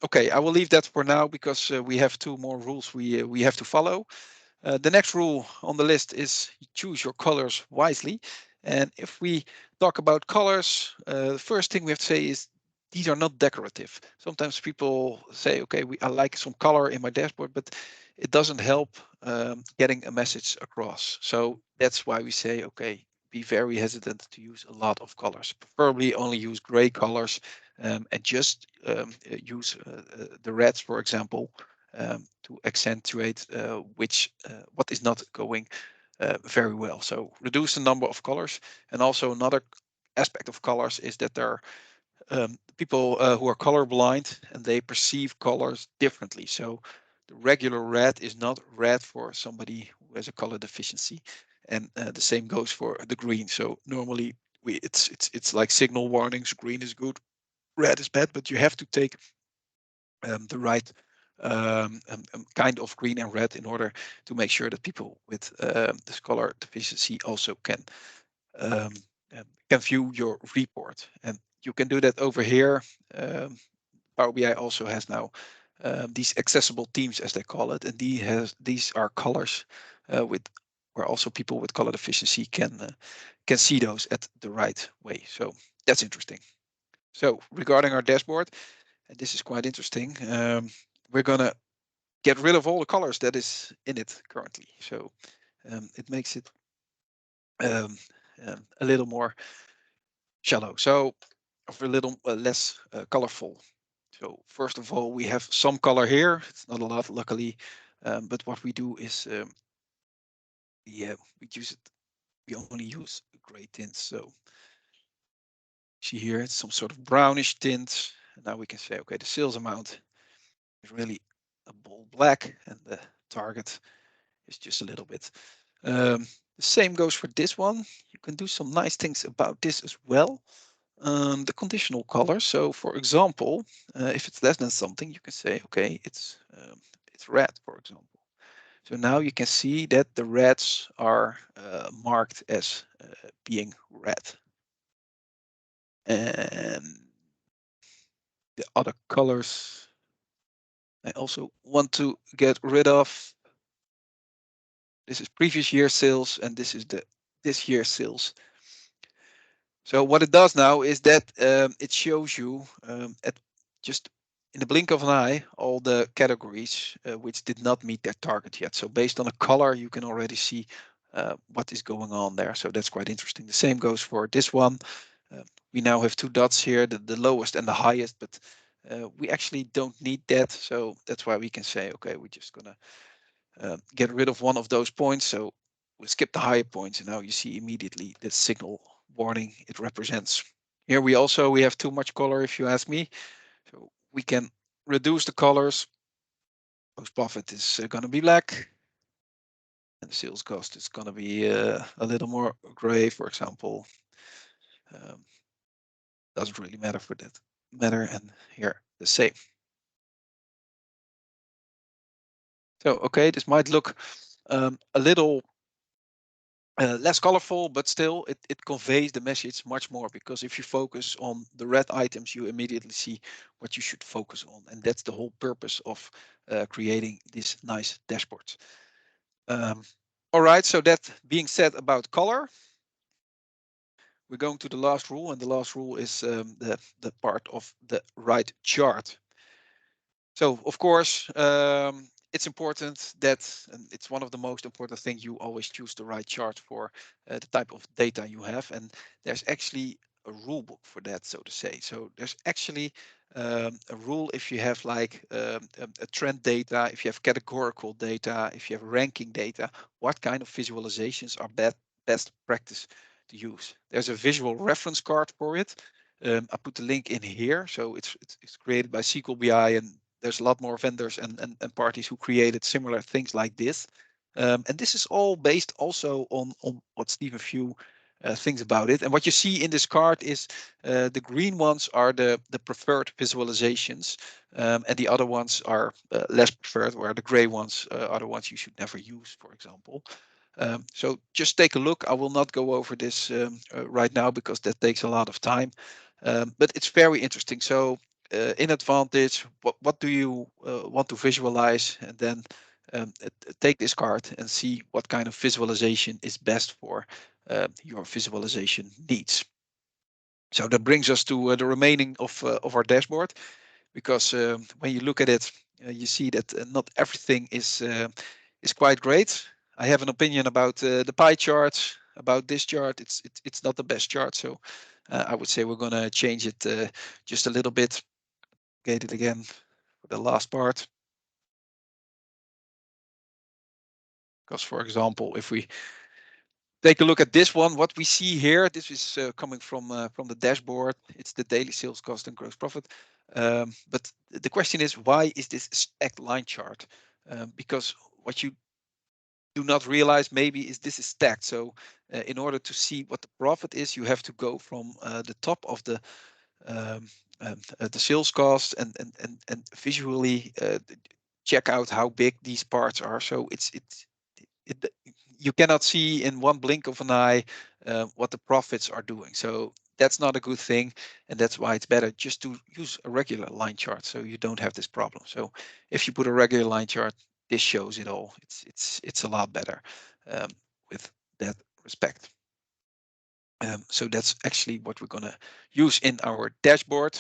Okay, I will leave that for now because we have two more rules we have to follow. The next rule on the list is choose your colors wisely. And if we talk about colors, the first thing we have to say is these are not decorative. Sometimes people say, okay, I like some color in my dashboard, but it doesn't help getting a message across. So that's why we say, okay, be very hesitant to use a lot of colors. Preferably only use gray colors and just use the reds, for example, to accentuate what is not going very well. So reduce the number of colors. And also another aspect of colors is that there are people who are colorblind and they perceive colors differently. So the regular red is not red for somebody who has a color deficiency, and the same goes for the green. So normally it's like signal warnings. Green is good, red is bad, but you have to take the right kind of green and red in order to make sure that people with this color deficiency also um, can view your report. And you can do that over here. Power BI also has now these accessible themes, as they call it, and these are colors where also people with color deficiency can see those at the right way. So that's interesting. So regarding our dashboard, and this is quite interesting, we're gonna get rid of all the colors that is in it currently. So it makes it a little more shallow, so a little less colorful. So first of all, we have some color here. It's not a lot, luckily, but what we do is we use it. We only use gray tints. So see here, it's some sort of brownish tint. And now we can say, okay, the sales amount is really a bold black, and the target is just a little bit. The same goes for this one. You can do some nice things about this as well. The conditional color. So for example, if it's less than something, you can say, okay, it's red, for example. So now you can see that the reds are marked as being red. And the other colors I also want to get rid of. This is previous year sales, and this is this year sales. So what it does now is that it shows you at just in the blink of an eye all the categories which did not meet their target yet. So based on a color, you can already see what is going on there. So that's quite interesting. The same goes for this one. We now have two dots here, the lowest and the highest, but we actually don't need that. So that's why we can say, okay, we're just gonna get rid of one of those points. So we skip the higher points, and now you see immediately the signal warning it represents. Here we have too much color, if you ask me. So we can reduce the colors gross profit is going to be black, and the sales cost is going to be a little more gray, for example. Doesn't really matter for that matter, and here the same. So okay, this might look a little less colorful, but still it conveys the message much more, because if you focus on the red items, you immediately see what you should focus on. And that's the whole purpose of creating these nice dashboards. All right, so that being said about color, we're going to the last rule, and the last rule is the part of the right chart. So of course, it's important that, and it's one of the most important things, you always choose the right chart for the type of data you have. And there's actually a rule book for that, so to say. So there's actually a rule if you have like a trend data, if you have categorical data, if you have ranking data, what kind of visualizations are best practice to use. There's a visual reference card for it. I put the link in here. So it's created by SQL BI, and there's a lot more vendors and parties who created similar things like this. And this is all based also on what Stephen Few thinks about it. And what you see in this card is the green ones are the preferred visualizations, and the other ones are less preferred, where the gray ones are the ones you should never use, for example. So just take a look. I will not go over this right now because that takes a lot of time, but it's very interesting. So in Advantage, what do you want to visualize, and then take this card and see what kind of visualization is best for your visualization needs. So that brings us to the remaining of our dashboard, because when you look at it, you see that not everything is quite great. I have an opinion about the pie chart, about this chart. It's not the best chart, so I would say we're going to change it just a little bit. Get it again for the last part. Because, for example, if we take a look at this one, what we see here, this is coming from the dashboard. It's the daily sales cost and gross profit. But the question is, why is this stacked line chart? Because what you do not realize maybe is this is stacked. So in order to see what the profit is, you have to go from the top of the sales cost and visually check out how big these parts are. So you cannot see in one blink of an eye what the profits are doing. So that's not a good thing, and that's why it's better just to use a regular line chart, so you don't have this problem. So if you put a regular line chart, this shows it all. It's a lot better with that respect. So that's actually what we're going to use in our dashboard.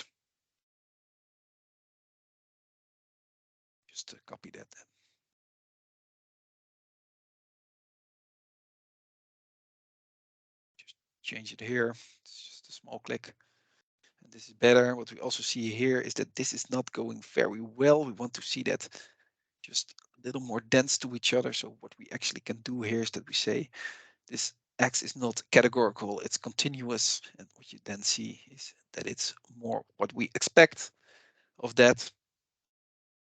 Just copy that. Just change it here. It's just a small click. And this is better. What we also see here is that this is not going very well. We want to see that just a little more dense to each other. So what we actually can do here is that we say this X is not categorical, it's continuous. And what you then see is that it's more what we expect of that,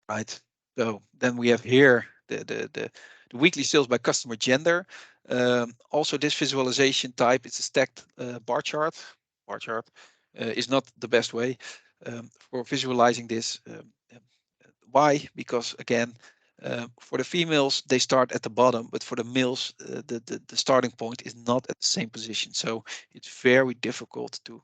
right? So then we have here the weekly sales by customer gender. Also, this visualization type, it's a stacked bar chart. Bar chart is not the best way for visualizing this. Why? Because again, for the females, they start at the bottom, but for the males, the starting point is not at the same position. So it's very difficult to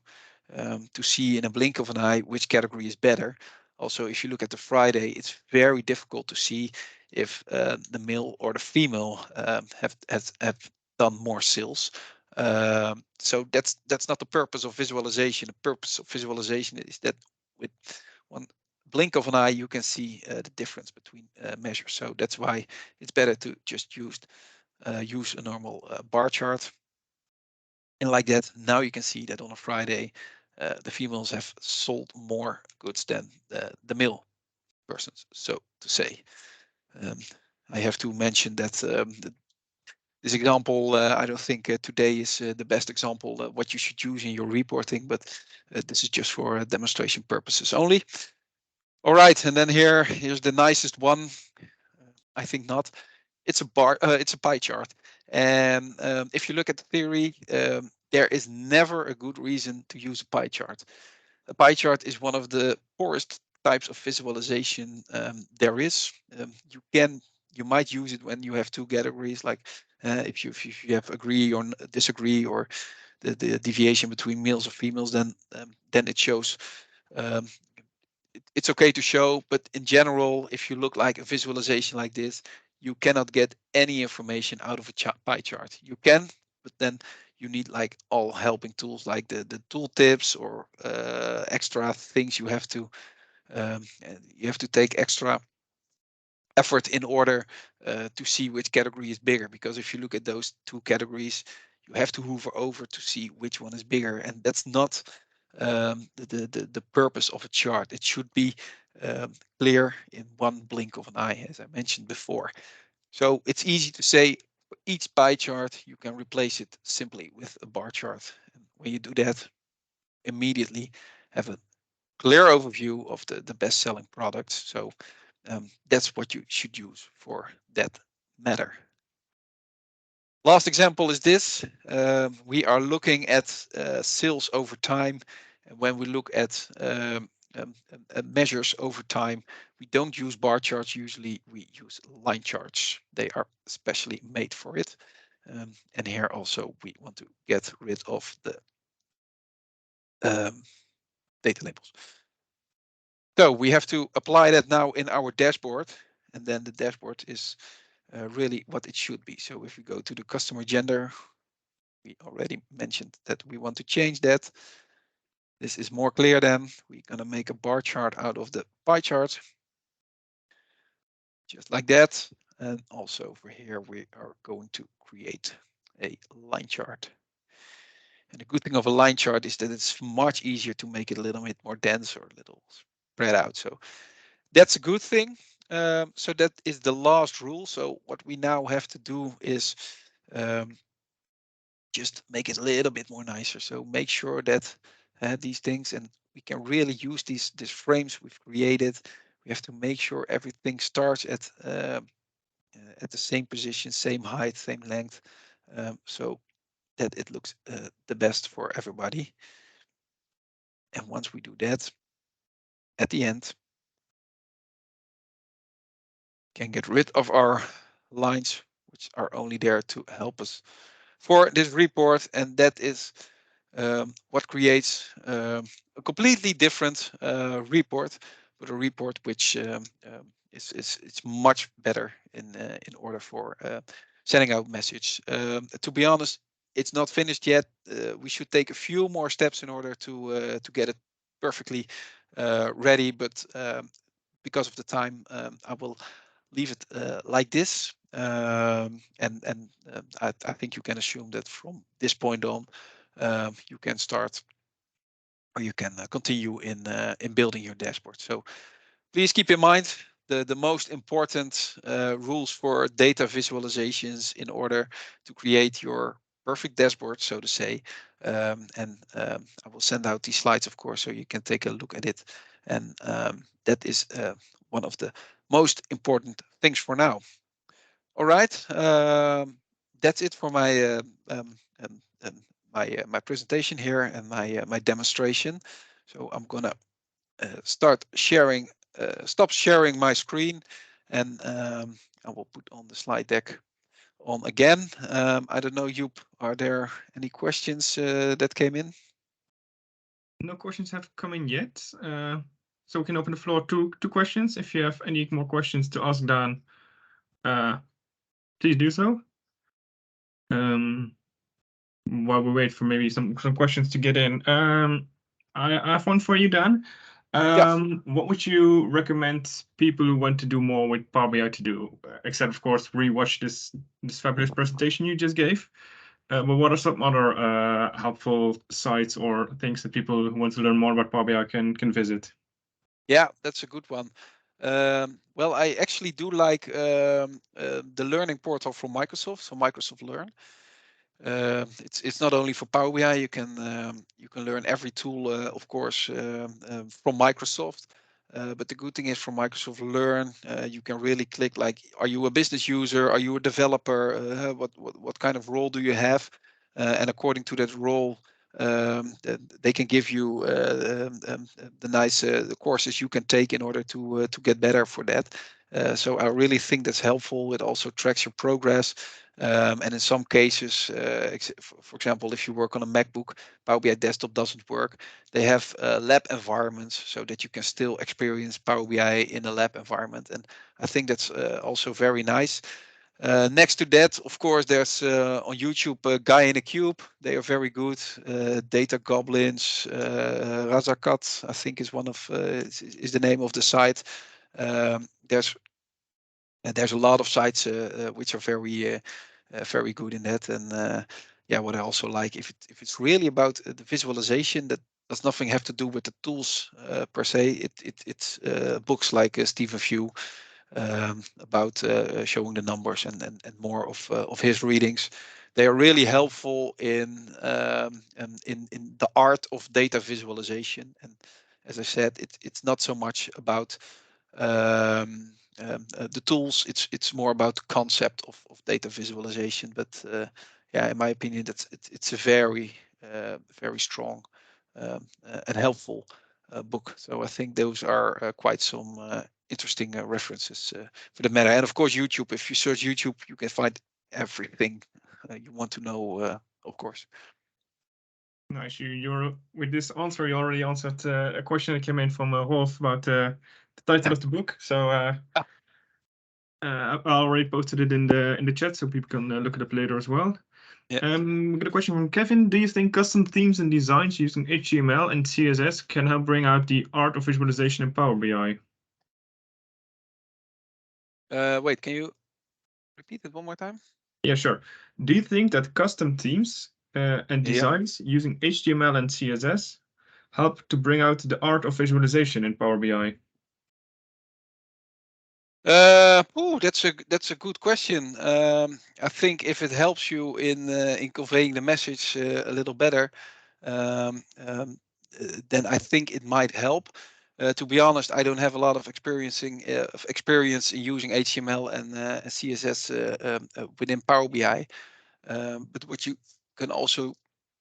see in a blink of an eye which category is better. Also, if you look at the Friday, it's very difficult to see if the male or the female have done more sales. So that's not the purpose of visualization. The purpose of visualization is that with one blink of an eye, you can see the difference between measures. So that's why it's better to just use a normal bar chart. And like that, now you can see that on a Friday, the females have sold more goods than the male persons, so to say. I have to mention that this example, I don't think today is the best example what you should use in your reporting, but this is just for demonstration purposes only. All right, and then here's the nicest one. I think not. It's a bar. It's a pie chart, and if you look at the theory, there is never a good reason to use a pie chart. A pie chart is one of the poorest types of visualization there is. You might use it when you have two categories, like if you have agree or disagree, or the deviation between males or females, then it shows. Um, it's okay to show, but in general, if you look like a visualization like this, you cannot get any information out of a pie chart. You can, but then you need like all helping tools, like the tooltips or extra things you have to take extra effort in order to see which category is bigger. Because if you look at those two categories, you have to hover over to see which one is bigger, and that's not the purpose of a chart. It should be clear in one blink of an eye, as I mentioned before. So it's easy to say for each pie chart, you can replace it simply with a bar chart. And when you do that, immediately have a clear overview of the best selling products. So that's what you should use for that matter. Last example is this. We are looking at sales over time. And when we look at measures over time, we don't use bar charts. Usually we use line charts. They are specially made for it. And here also we want to get rid of the data labels. So we have to apply that now in our dashboard. And then the dashboard is really what it should be. So if we go to the customer gender, we already mentioned that we want to change that. This is more clear then. We're going to make a bar chart out of the pie chart. Just like that. And also over here, we are going to create a line chart. And the good thing of a line chart is that it's much easier to make it a little bit more dense or a little spread out. So that's a good thing. So that is the last rule. So what we now have to do is just make it a little bit more nicer. So make sure that these things, and we can really use these frames we've created. We have to make sure everything starts at the same position, same height, same length, so that it looks the best for everybody. And once we do that, at the end, can get rid of our lines, which are only there to help us for this report, and that is what creates a completely different report, but a report which is much better in order for sending out message. To be honest, it's not finished yet. We should take a few more steps in order to get it perfectly ready, but because of the time, I will leave it like this. I think you can assume that from this point on, you can start, or you can continue in building your dashboard. So please keep in mind the most important rules for data visualizations in order to create your perfect dashboard, so to say. I will send out these slides, of course, so you can take a look at it. And that is one of the most important things for now. All right, that's it for my presentation here and my demonstration. So I'm gonna stop sharing my screen, and I will put on the slide deck on again. I don't know, Joep, are there any questions that came in? No questions have come in yet. So we can open the floor to questions. If you have any more questions to ask Dan, please do so. While we wait for maybe some questions to get in, I have one for you, Dan. What would you recommend people who want to do more with Power BI to do, except of course rewatch this fabulous presentation you just gave? But what are some other helpful sites or things that people who want to learn more about Power BI can visit? Yeah, that's a good one. Well, I actually do like the learning portal from Microsoft, so Microsoft Learn. It's not only for Power BI. You can learn every tool, of course, from Microsoft. But the good thing is from Microsoft Learn, you can really click like, are you a business user? Are you a developer? What kind of role do you have? And according to that role, they can give you the nice the courses you can take in order to get better for that. So I really think that's helpful. It also tracks your progress. And in some cases, for example, if you work on a MacBook, Power BI Desktop doesn't work. They have lab environments so that you can still experience Power BI in a lab environment. And I think that's also very nice. Next to that, of course, there's on YouTube Guy in a Cube. They are very good. Data Goblins, Razakat, I think is one of is the name of the site. There's a lot of sites which are very good in that. And yeah, what I also like, if it's really about the visualization, that does nothing have to do with the tools per se. It's books like Stephen Few about showing the numbers and more of his readings. They are really helpful in the art of data visualization. And as I said, it's not so much about the tools. It's more about the concept of data visualization. But yeah, in my opinion, it's a very strong and helpful book. So I think those are quite some interesting references for the matter. And of course, YouTube. If you search YouTube, you can find everything you want to know. Of course. Nice. You're with this answer. You already answered a question that came in from Rolf about the title of the book. So I already posted it in the chat, so people can look it up later as well. Yeah. We got a question from Kevin. Do you think custom themes and designs using HTML and CSS can help bring out the art of visualization in Power BI? Wait, can you repeat it one more time? Yeah, sure. Do you think that custom themes and Yeah. designs using HTML and CSS help to bring out the art of visualization in Power BI? That's a good question. I think if it helps you in conveying the message a little better, then I think it might help. To be honest, I don't have a lot of experience in using HTML and CSS within Power BI. But what you can also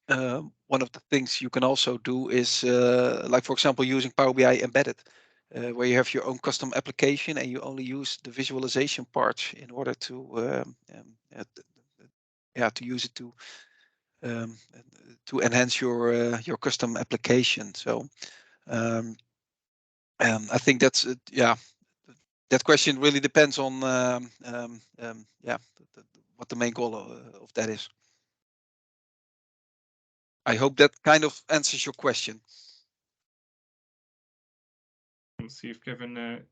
one of the things you can also do is, like for example, using Power BI embedded, where you have your own custom application and you only use the visualization part in order to use it um, to enhance your custom application. So I think that's that question really depends on what the main goal of that is. I hope that kind of answers your question. Let's see if Kevin.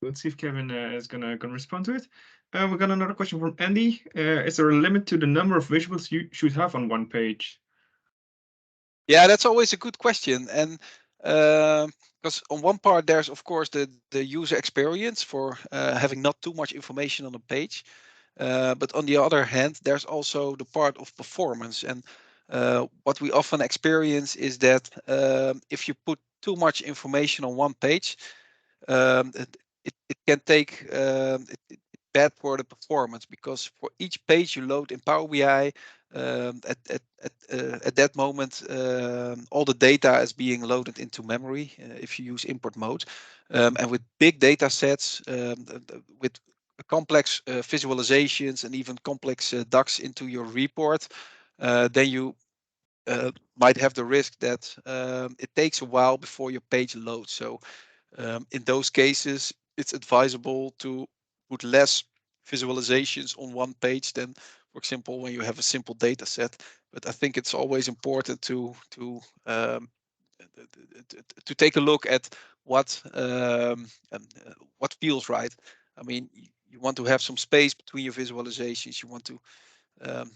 Let's see if Kevin is gonna respond to it. We got another question from Andy. Is there a limit to the number of visuals you should have on one page? Yeah, that's always a good question. And because on one part, there's of course the user experience for having not too much information on a page. But on the other hand, there's also the part of performance. And what we often experience is that if you put too much information on one page, it can take it's bad for the performance, because for each page you load in Power BI, at that moment, all the data is being loaded into memory if you use import mode. And with big data sets, with complex visualizations and even complex ducks into your report, then you might have the risk that it takes a while before your page loads. So in those cases, it's advisable to put less visualizations on one page than, for example, when you have a simple data set. But I think it's always important to take a look at what feels right. I mean, you want to have some space between your visualizations. You want to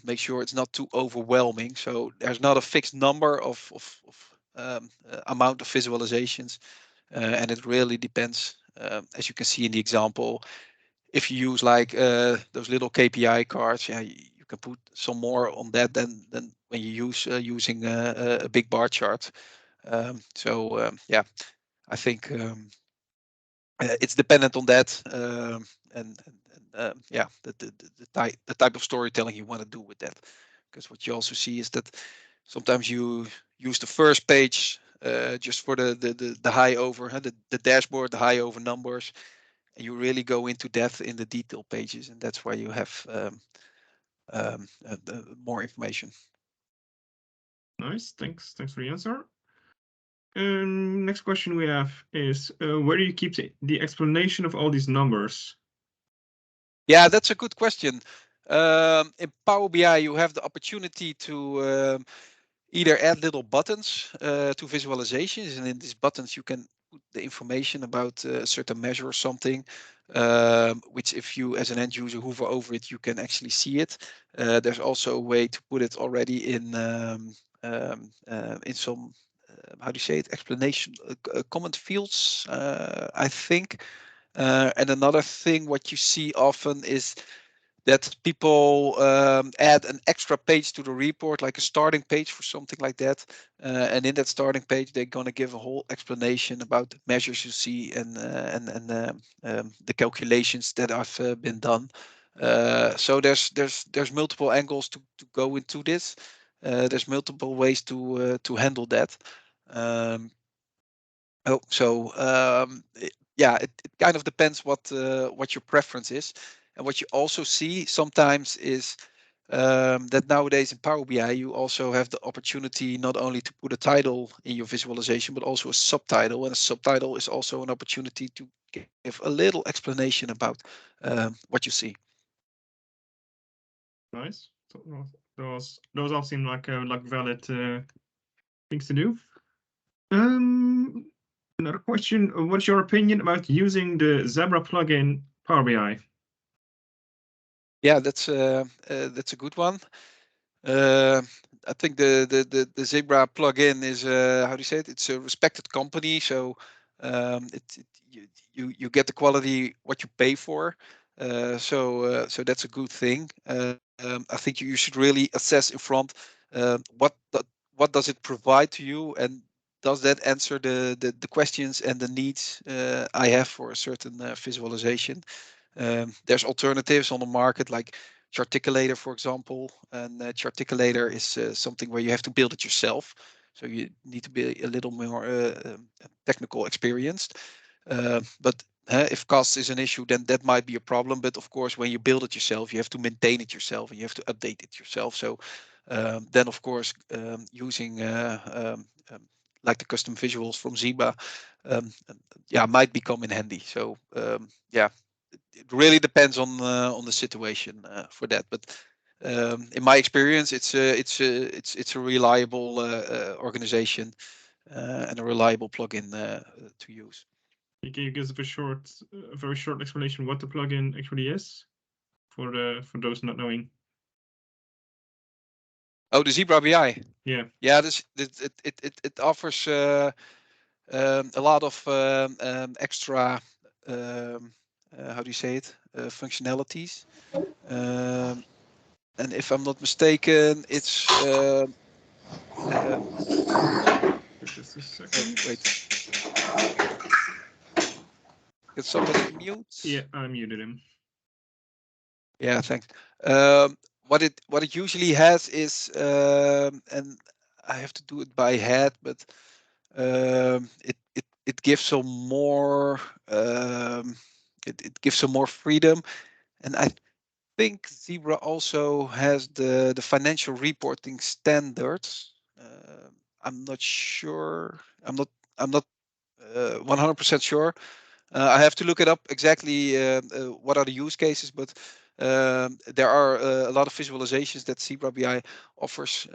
make sure it's not too overwhelming. So there's not a fixed number of amount of visualizations, and it really depends. As you can see in the example, if you use like those little KPI cards, yeah, you can put some more on that than when you use using a big bar chart. Yeah, I think it's dependent on that, and yeah, the type of storytelling you want to do with that. Because what you also see is that sometimes you use the first page just for the high over, the dashboard, the high over numbers, and you really go into depth in the detail pages, and that's why you have more information. Nice, thanks for the answer. Next question we have is, where do you keep the explanation of all these numbers? Yeah, that's a good question. In Power BI, you have the opportunity to either add little buttons to visualizations, and in these buttons you can put the information about a certain measure or something, which if you as an end user hover over it, you can actually see it. There's also a way to put it already in some how do you say it, explanation comment fields, I think. And another thing what you see often is that people add an extra page to the report, like a starting page for something like that. And in that starting page, they're going to give a whole explanation about the measures you see and the calculations that have been done. So there's multiple angles to go into this. There's multiple ways to handle that. Yeah, it kind of depends what your preference is. And what you also see sometimes is that nowadays in Power BI, you also have the opportunity not only to put a title in your visualization, but also a subtitle. And a subtitle is also an opportunity to give a little explanation about what you see. Nice. So, those all seem like valid things to do. Another question: what's your opinion about using the Zebra plugin Power BI? Yeah, that's a good one. I think the Zebra plugin is how do you say it? It's a respected company, so you get the quality what you pay for. So that's a good thing. I think you should really assess in front what does it provide to you, and does that answer the questions and the needs I have for a certain visualization. There's alternatives on the market like Charticulator, for example, and Charticulator is something where you have to build it yourself. So you need to be a little more technical experienced. But if cost is an issue, then that might be a problem. But of course, when you build it yourself, you have to maintain it yourself and you have to update it yourself. So then, of course, using like the custom visuals from Zebra, yeah, might become in handy. So yeah, it really depends on the situation for that. But in my experience, it's a reliable organization and a reliable plugin to use. Can you give a very short explanation what the plugin actually is for those not knowing? Oh, the Zebra BI. Yeah. Yeah, it offers a lot of extra how do you say it, functionalities. And if I'm not mistaken, it's Just a second. wait. Can somebody mute? Yeah, I muted him. Yeah, thanks. What it usually has is, and I have to do it by head, but it gives some more it gives some more freedom, and I think Zebra also has the financial reporting standards. I'm not sure. I'm not 100% sure. I have to look it up exactly what are the use cases, but there are a lot of visualizations that Zebra BI offers,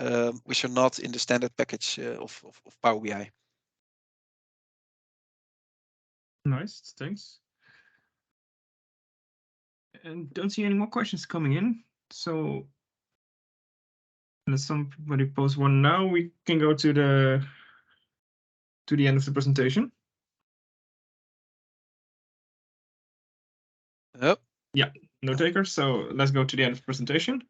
which are not in the standard package of Power BI. Nice, thanks. And don't see any more questions coming in. So unless somebody posts one now, we can go to the end of the presentation. Yep. Yeah, no takers. So let's go to the end of the presentation.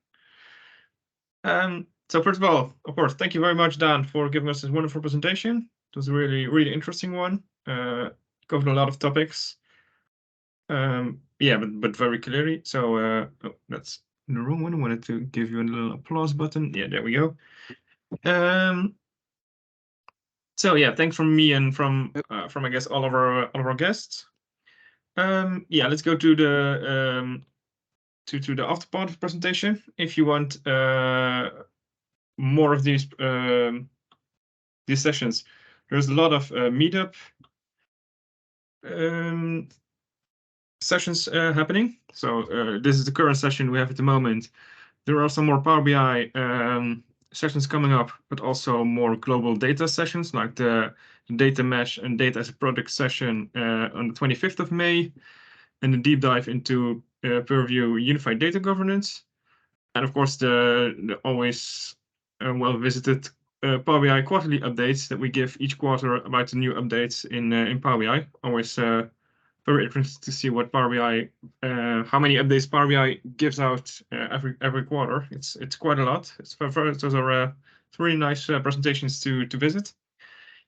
So first of all, of course, thank you very much, Dan, for giving us this wonderful presentation. It was a really, really interesting one. covered a lot of topics. Yeah, but very clearly. So oh, that's the wrong one. I wanted to give you a little applause button. Yeah, there we go. So yeah, thanks from me and from I guess all of our guests. Yeah, let's go to the to the after part of the presentation. If you want more of these sessions, there's a lot of meetup sessions happening. So this is the current session we have at the moment. There are some more Power BI sessions coming up, but also more global data sessions like the data mesh and data as a product session on the 25th of May, and a deep dive into Purview unified data governance. And of course, the always well visited Power BI quarterly updates that we give each quarter about the new updates in Power BI. Always very interested to see what Power BI, how many updates Power BI gives out every quarter. It's quite a lot. Those are really nice presentations to visit.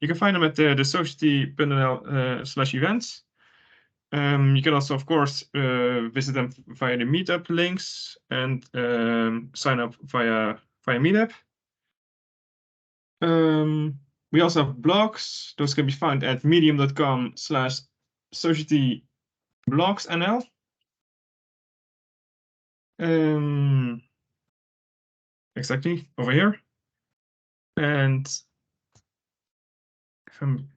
You can find them at the society.nl/events. You can also, of course, visit them via the meetup links and sign up via Meetup. We also have blogs. Those can be found at medium.com/societyblogsnl. Exactly, over here. And if I'm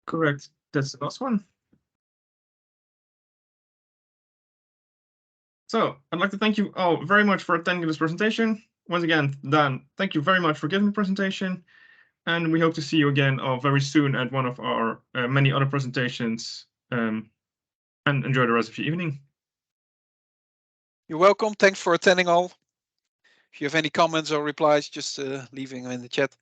correct, that's the last one. So I'd like to thank you all very much for attending this presentation. Once again, Dan, thank you very much for giving the presentation. And we hope to see you again very soon at one of our many other presentations. And enjoy the rest of your evening. You're welcome. Thanks for attending all. If you have any comments or replies, just leaving them in the chat.